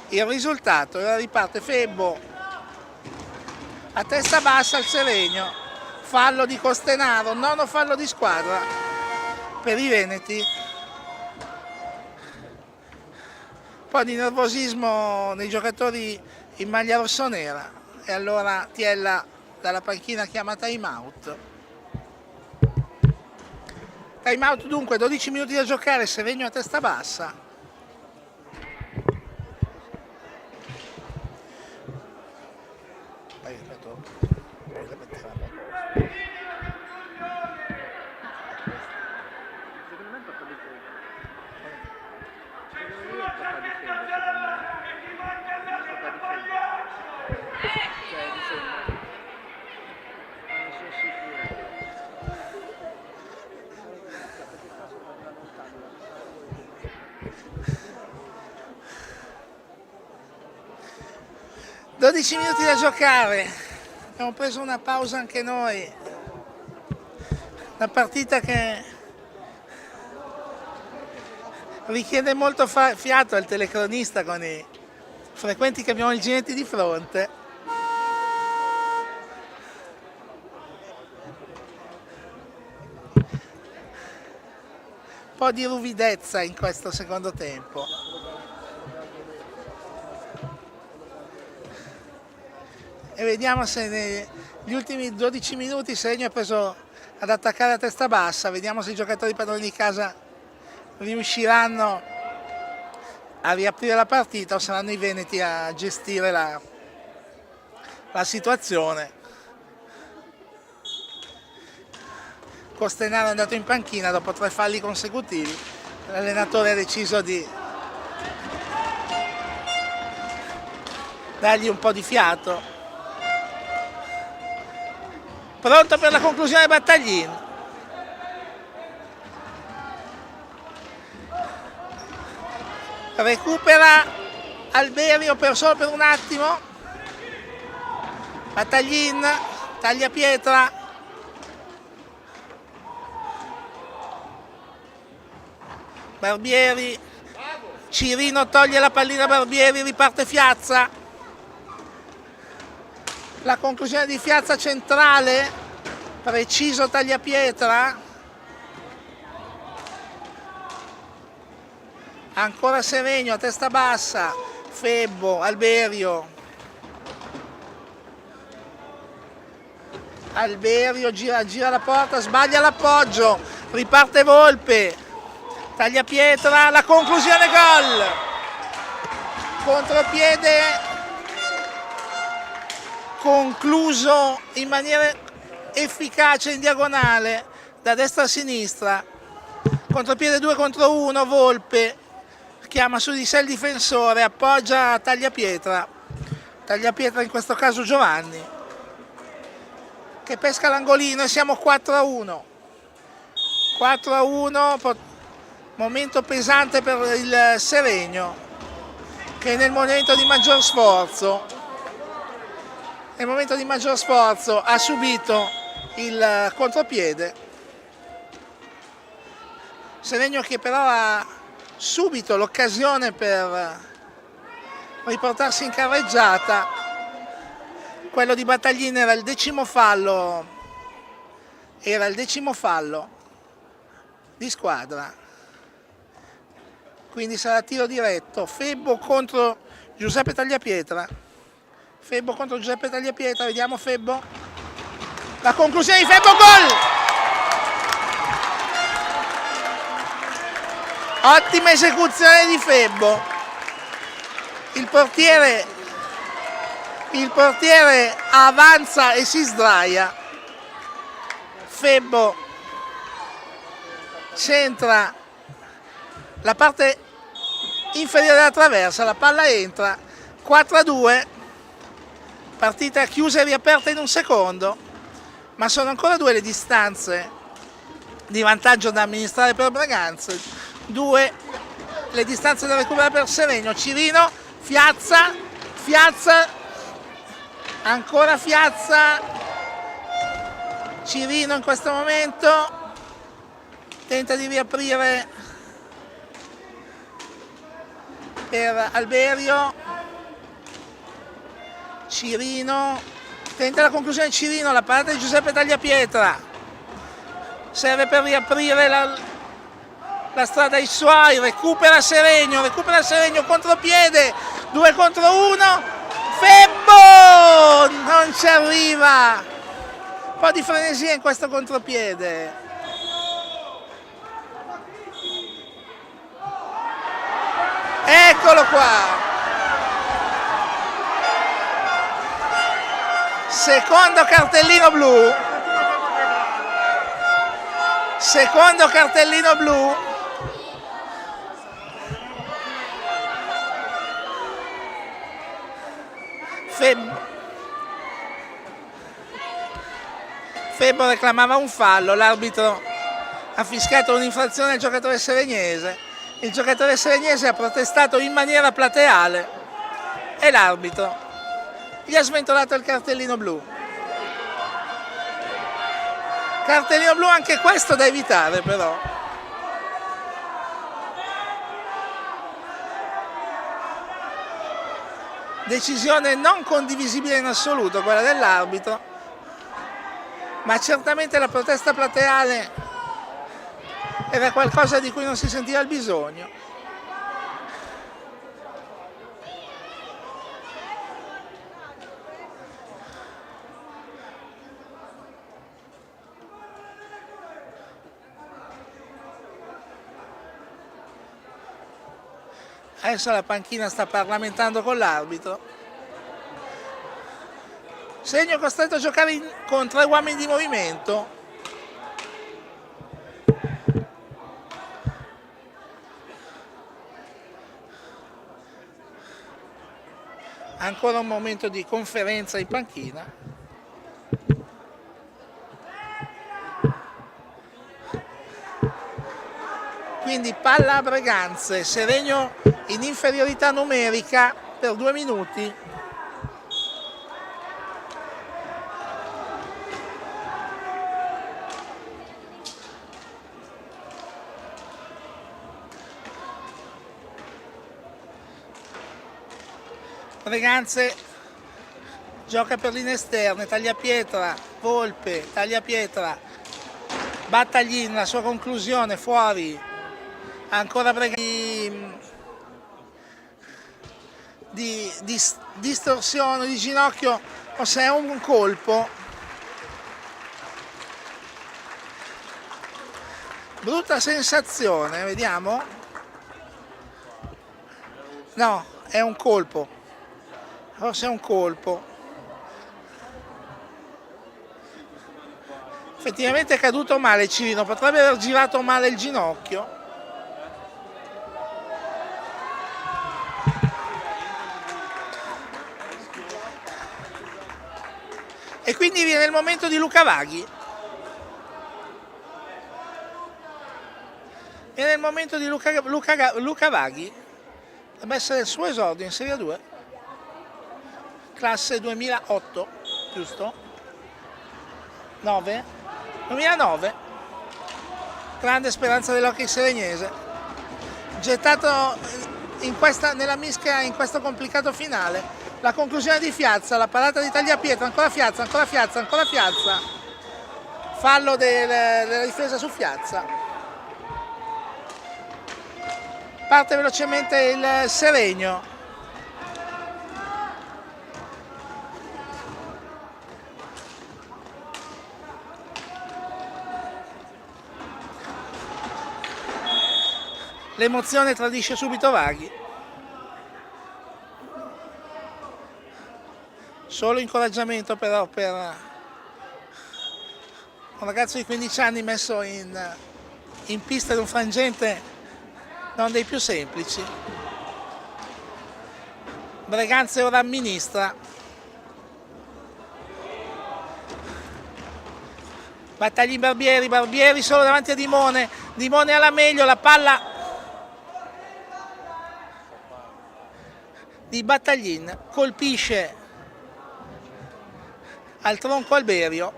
il risultato. Ora riparte Febbo a testa bassa al Seregno, fallo di Costenaro, nono fallo di squadra per i veneti. Un po' di nervosismo nei giocatori in maglia rossonera e allora Tiella dalla panchina chiama time out. Time out dunque, 12 minuti da giocare, Seregno a testa bassa. Dodici minuti da giocare, abbiamo preso una pausa anche noi, una partita che richiede molto fiato al telecronista con i frequenti camionetti di fronte. Un po' di ruvidezza in questo secondo tempo. E vediamo se negli ultimi 12 minuti Seregno ha preso ad attaccare a testa bassa. Vediamo se i giocatori padroni di casa riusciranno a riaprire la partita o saranno i veneti a gestire la situazione. Costenaro è andato in panchina dopo 3 falli consecutivi. L'allenatore ha deciso di dargli un po' di fiato. Pronto per la conclusione Battaglini. Recupera Alberio solo per un attimo. Battaglin, taglia pietra. Barbieri. Cirino toglie la pallina a Barbieri, riparte Fiazza. La conclusione di Fiazza centrale, preciso tagliapietra, ancora Seregno a testa bassa, Febbo, Alberio gira la porta, sbaglia l'appoggio, riparte Volpe, tagliapietra, la conclusione gol, contropiede concluso in maniera efficace in diagonale da destra a sinistra, contropiede 2 contro 1, Volpe chiama su di sé il difensore, appoggia tagliapietra in questo caso Giovanni, che pesca l'angolino e siamo 4-1, momento pesante per il Seregno che nel momento di maggior sforzo ha subito il contropiede. Seregno che però ha subito l'occasione per riportarsi in carreggiata. Quello di Battaglini era il 10° fallo di squadra, quindi sarà tiro diretto. Febbo contro Giuseppe Tagliapietra. Vediamo Febbo. La conclusione di Febbo, gol! Ottima esecuzione di Febbo. Il portiere Il portiere avanza e si sdraia. Febbo centra la parte inferiore della traversa, la palla entra. 4-2, partita chiusa e riaperta in un secondo, ma sono ancora due le distanze di vantaggio da amministrare per Braganza, 2 le distanze da recuperare per Seregno. Cirino, Fiazza, ancora Fiazza, Cirino in questo momento tenta di riaprire per Alberio. Cirino tenta la conclusione, Cirino, la parata di Giuseppe Tagliapietra, serve per riaprire la strada ai suoi, recupera Seregno, contropiede, 2 contro 1, Febbo non ci arriva, un po' di frenesia in questo contropiede. Eccolo qua, secondo cartellino blu, Febbo reclamava un fallo, l'arbitro ha fischiato un'infrazione al giocatore seregnese, il giocatore seregnese ha protestato in maniera plateale e l'arbitro gli ha sventolato il cartellino blu. Cartellino blu anche questo da evitare però. Decisione non condivisibile in assoluto quella dell'arbitro, ma certamente la protesta plateale era qualcosa di cui non si sentiva il bisogno. Adesso la panchina sta parlamentando con l'arbitro. Segno costretto a giocare con 3 uomini di movimento. Ancora un momento di conferenza in panchina. Quindi palla a Braganza, Seregno in inferiorità numerica per 2 minuti. Braganza gioca per linee esterne, Tagliapietra, Volpe, Tagliapietra, Battaglin, la sua conclusione, fuori. Ancora di distorsione di ginocchio, o se è un colpo. Brutta sensazione, vediamo. No, è un colpo. Forse è un colpo. Effettivamente è caduto male Cirino, potrebbe aver girato male il ginocchio. E quindi viene il momento di Luca Vaghi. Viene il momento di Luca Vaghi. Deve essere il suo esordio in Serie 2. Classe 2008, giusto? 9? 2009. Grande speranza dell'hockey seregnese. Gettato nella mischia in questo complicato finale. La conclusione di Fiazza, la parata di Tagliapietra, ancora Fiazza. Fallo della difesa su Fiazza. Parte velocemente il Seregno. L'emozione tradisce subito Vaghi. Solo incoraggiamento però per un ragazzo di 15 anni messo in pista di un frangente non dei più semplici. Breganze ora amministra. Battaglin Barbieri, Barbieri solo davanti a Dimone, Dimone alla meglio, la palla di Battaglin colpisce al tronco Alberio,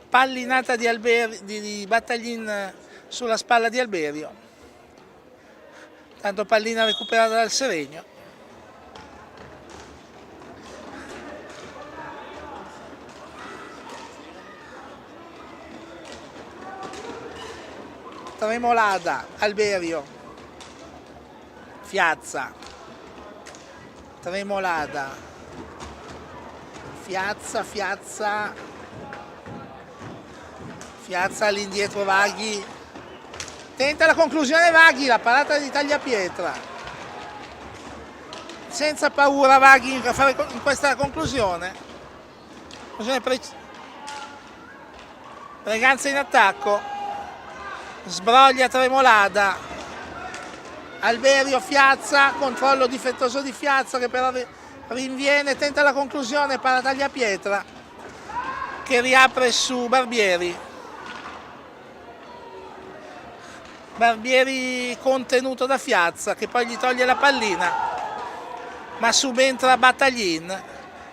pallinata di Battaglin sulla spalla di Alberio, tanto pallina recuperata dal Seregno. Tremolada, Alberio, Fiazza, Tremolada, Fiazza all'indietro Vaghi, tenta la conclusione Vaghi, la parata di Tagliapietra, senza paura Vaghi a fare in questa conclusione. Breganze in attacco, sbroglia Tremolada, Alberio, Fiazza, controllo difettoso di Fiazza che però rinviene, tenta la conclusione, para Tagliapietra che riapre su Barbieri. Barbieri contenuto da Fiazza che poi gli toglie la pallina, ma subentra Battaglin.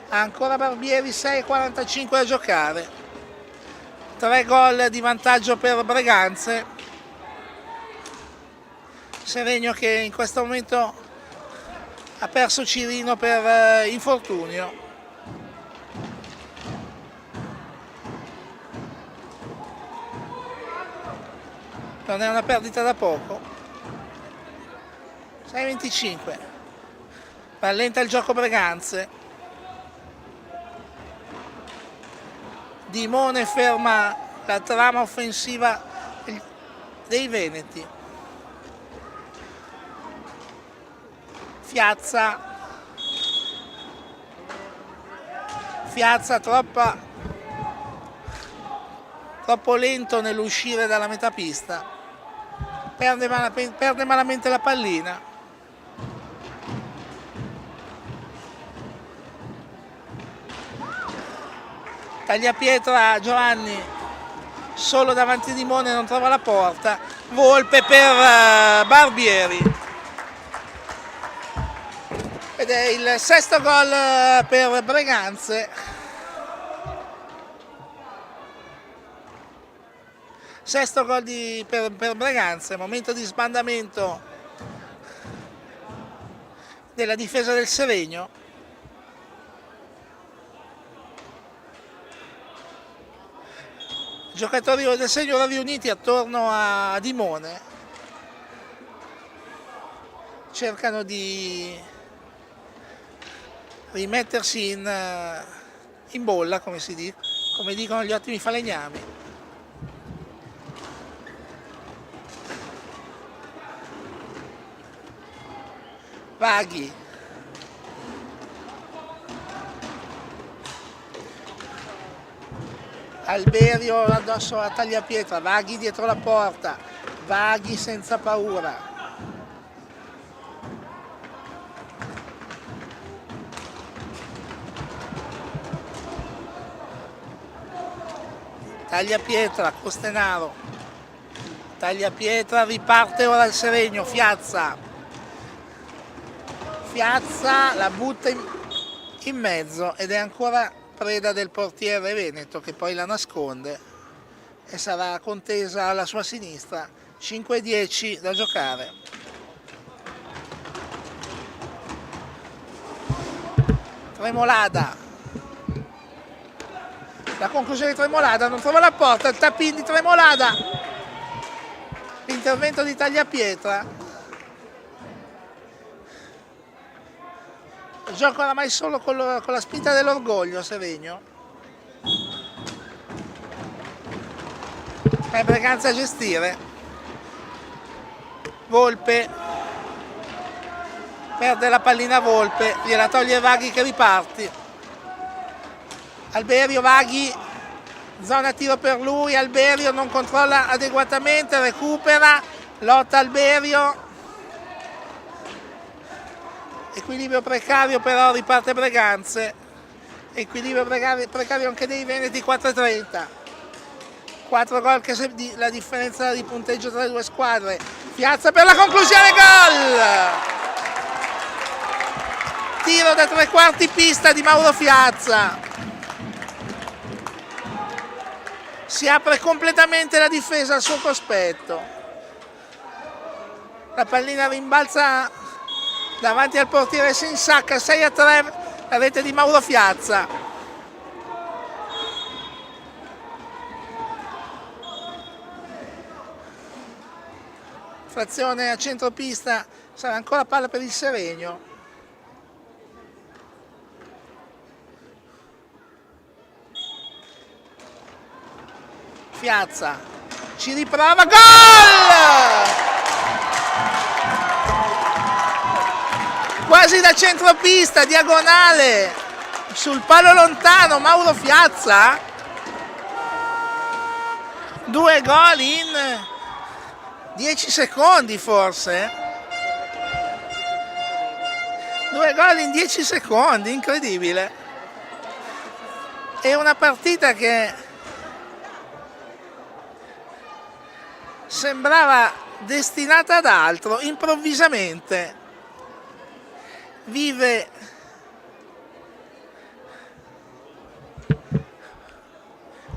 Ancora Barbieri, 6,45 da giocare. 3 gol di vantaggio per Breganze. Seregno che in questo momento ha perso Cirino per infortunio. Non è una perdita da poco. 6,25. Rallenta il gioco Breganze. Dimone ferma la trama offensiva dei Veneti. Fiazza troppo lento nell'uscire dalla metà pista, perde malamente la pallina. Tagliapietra Giovanni solo davanti a Dimone, non trova la porta. Volpe per Barbieri. Ed è il 6° gol per Breganze. 6° gol per Breganze, momento di sbandamento della difesa del Seregno. Giocatori del Seregno ora riuniti attorno a Dimone, cercano di rimettersi in bolla, come dicono gli ottimi falegnami. Vaghi, Alberio addosso a Tagliapietra, Vaghi dietro la porta, Vaghi senza paura. Tagliapietra, Costenaro, Tagliapietra, riparte ora il Seregno, Fiazza la butta in mezzo ed è ancora preda del portiere veneto che poi la nasconde e sarà contesa alla sua sinistra. 5-10 da giocare. Tremolada, la conclusione di Tremolada, non trova la porta, il tap-in di Tremolada, l'intervento di Tagliapietra. Gioca oramai solo con la spinta dell'orgoglio Seregno. È Breganze a gestire. Volpe, perde la pallina Volpe, gliela toglie Vaghi che riparti. Alberio, Vaghi, zona tiro per lui, Alberio non controlla adeguatamente, recupera, lotta Alberio. Equilibrio precario però, riparte Breganze. Equilibrio precario anche dei Veneti, 4-30. 4 gol che la differenza di punteggio tra le due squadre. Piazza per la conclusione, gol! Tiro da 3/4 pista di Mauro Fiazza. Si apre completamente la difesa al suo cospetto. La pallina rimbalza davanti al portiere, si insacca, 6-3, la rete di Mauro Fiazza. Frazione a centropista, sarà ancora palla per il Seregno. Fiazza ci riprova, gol! Quasi da centropista, diagonale, sul palo lontano, Mauro Fiazza. 2 gol in 10 secondi forse. 2 gol in 10 secondi, incredibile. È una partita che sembrava destinata ad altro, improvvisamente vive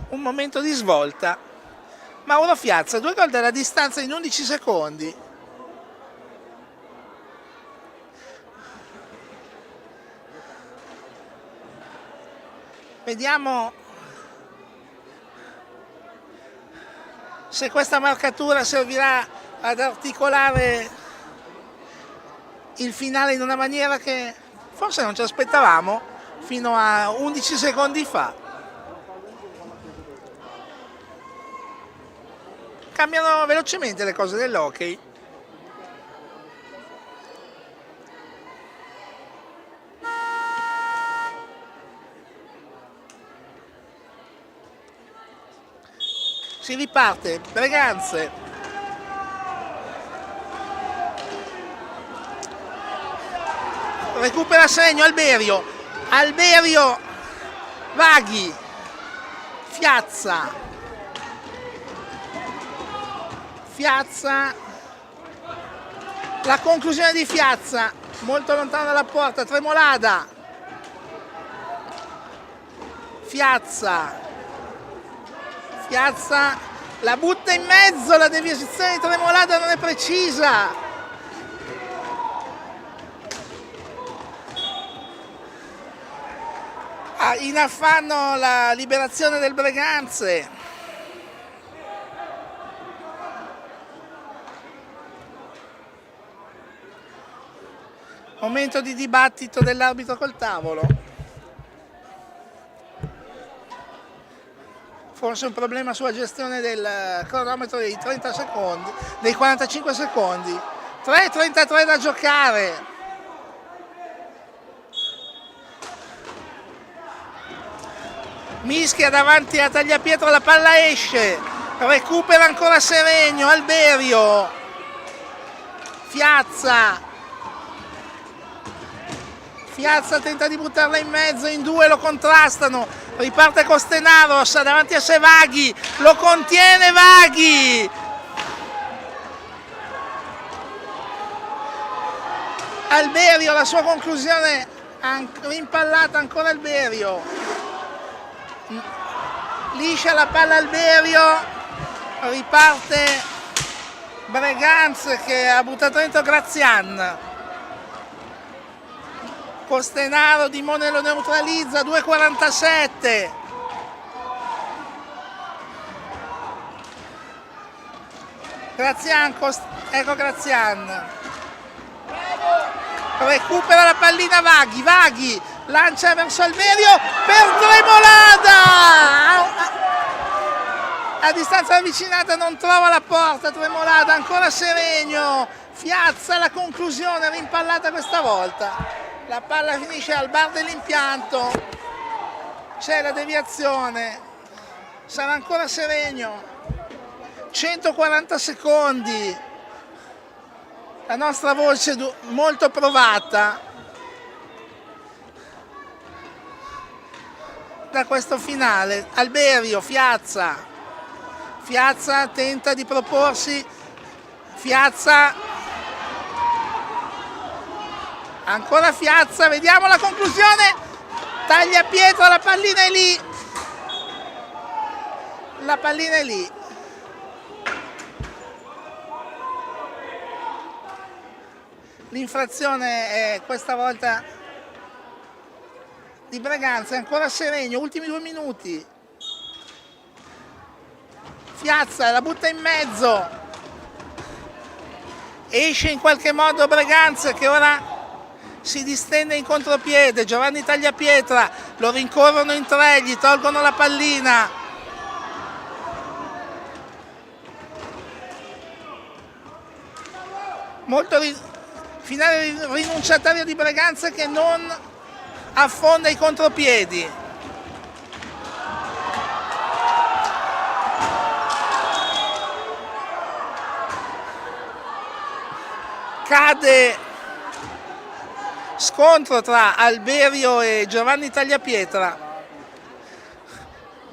un momento di svolta. Mauro Fiazza, 2 gol dalla distanza in 11 secondi. Vediamo se questa marcatura servirà ad articolare il finale in una maniera che forse non ci aspettavamo fino a 11 secondi fa. Cambiano velocemente le cose dell'hockey. Si riparte, Breganze. Recupera segno Alberio. Alberio, Vaghi, Fiazza. Fiazza. La conclusione di Fiazza, molto lontano dalla porta, Tremolada. Fiazza la butta in mezzo, la deviazione di Tremolada non è precisa. In affanno la liberazione del Breganze. Momento di dibattito dell'arbitro col tavolo. Forse un problema sulla gestione del cronometro dei 30 secondi, dei 45 secondi. 3:33 da giocare. Mischia davanti a Tagliapietro, la palla esce. Recupera ancora Seregno, Alberio. Fiazza tenta di buttarla in mezzo, in 2 lo contrastano, riparte Costenaros davanti a sé Vaghi, lo contiene Vaghi. Alberio, la sua conclusione, rimpallata ancora Alberio. Liscia la palla Alberio, riparte Breganze che ha buttato dentro Grazian. Costenaro di Mone lo neutralizza, 2:47. Grazian, ecco Grazian. Recupera la pallina Vaghi, lancia verso Alberio per Tremolada. A distanza avvicinata non trova la porta Tremolada, ancora Seregno. Fiazza, la conclusione rimpallata questa volta, la palla finisce al bar dell'impianto, c'è la deviazione, sarà ancora Seregno, 140 secondi, la nostra voce molto provata da questo finale. Alberio, Fiazza tenta di proporsi, Fiazza, ancora Fiazza, vediamo la conclusione, taglia Pietro, la pallina è lì, l'infrazione è questa volta di Braganza, è ancora Seregno, ultimi 2 minuti, Fiazza la butta in mezzo, esce in qualche modo Braganza che ora si distende in contropiede, Giovanni Tagliapietra, lo rincorrono in 3, gli tolgono la pallina, molto finale rinunciatario di Braganza che non affonda i contropiedi. Cade scontro tra Alberio e Giovanni Tagliapietra,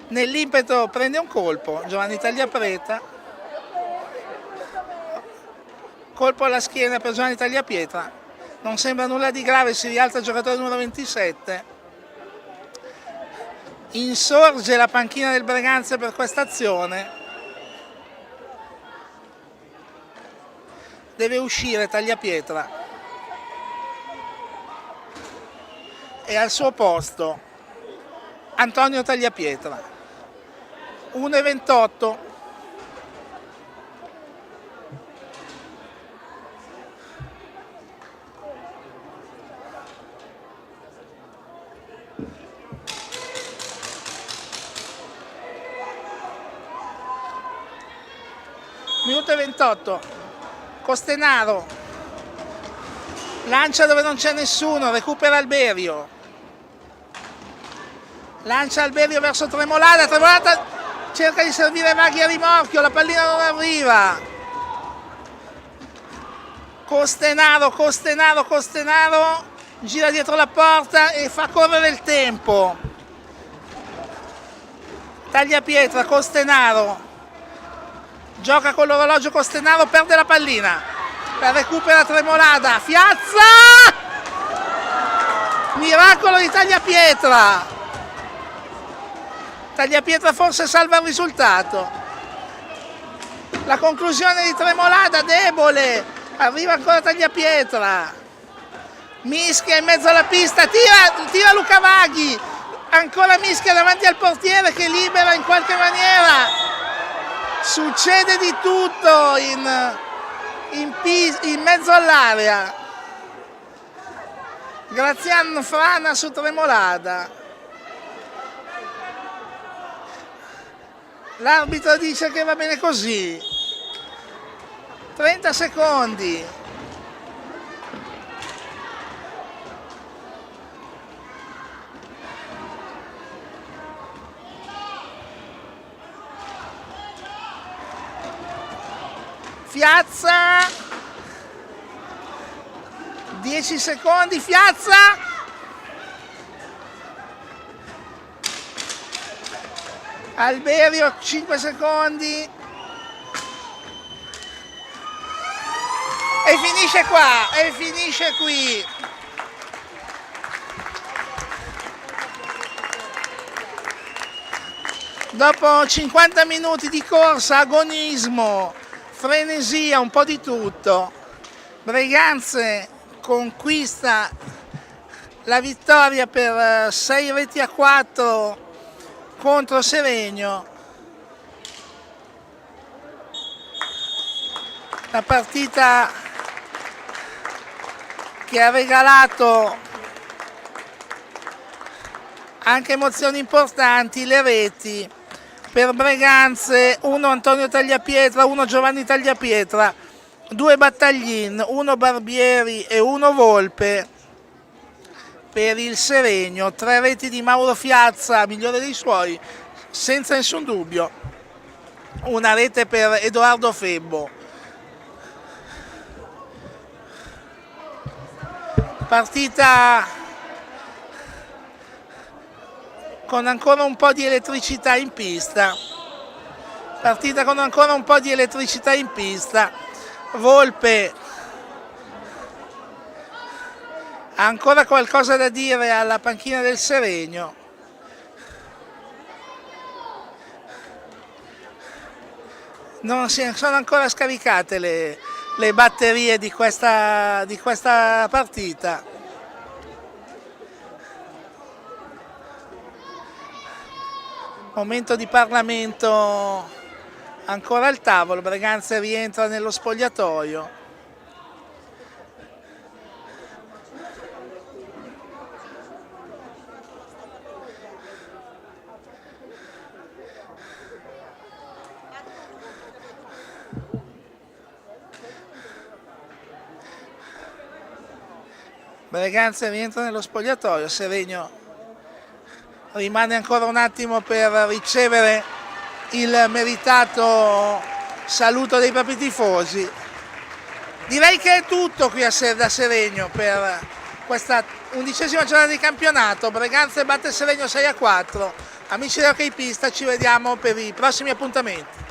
nell'impeto prende un colpo Giovanni Tagliapietra, colpo alla schiena per Giovanni Tagliapietra, non sembra nulla di grave, si rialza il giocatore numero 27, insorge la panchina del Braganza per questa azione, deve uscire Tagliapietra e al suo posto Antonio Tagliapietra. 1:28. Minuto e 28, Costenaro lancia dove non c'è nessuno, recupera Alberio, lancia Alberio verso Tremolada cerca di servire Maghi a rimorchio, la pallina non arriva, Costenaro gira dietro la porta e fa correre il tempo, Tagliapietra, Costenaro, gioca con l'orologio Costenaro, perde la pallina, la recupera Tremolada, Fiazza! Miracolo di Tagliapietra! Tagliapietra forse salva il risultato. La conclusione di Tremolada debole, arriva ancora Tagliapietra. Mischia in mezzo alla pista, tira Luca Maghi, ancora Mischia davanti al portiere che libera in qualche maniera. Succede di tutto in mezzo all'area. Graziano frana su Tremolada. L'arbitro dice che va bene così. 30 secondi. Fiazza, 10 secondi, Fiazza, Alberio 5 secondi e finisce qua, e finisce qui. Dopo 50 minuti di corsa, agonismo, frenesia, un po' di tutto, Braganza conquista la vittoria per 6-4 contro Seregno. La partita che ha regalato anche emozioni importanti, le reti per Braganza, uno Antonio Tagliapietra, uno Giovanni Tagliapietra, 2 Battaglin, 1 Barbieri e 1 Volpe per il Seregno, 3 reti di Mauro Fiazza, migliore dei suoi, senza nessun dubbio, una rete per Edoardo Febbo. Partita con ancora un po' di elettricità in pista, Volpe ha ancora qualcosa da dire alla panchina del Seregno. Non si sono ancora scaricate le batterie di questa partita. Momento di Parlamento ancora al tavolo, Breganze rientra nello spogliatoio. Breganze rientra nello spogliatoio, Seregno rimane ancora un attimo per ricevere il meritato saluto dei propri tifosi. Direi che è tutto qui da Seregno per questa 11ª giornata di campionato. Breganze batte Seregno 6-4. Amici dell'Hockey Pista, ci vediamo per i prossimi appuntamenti.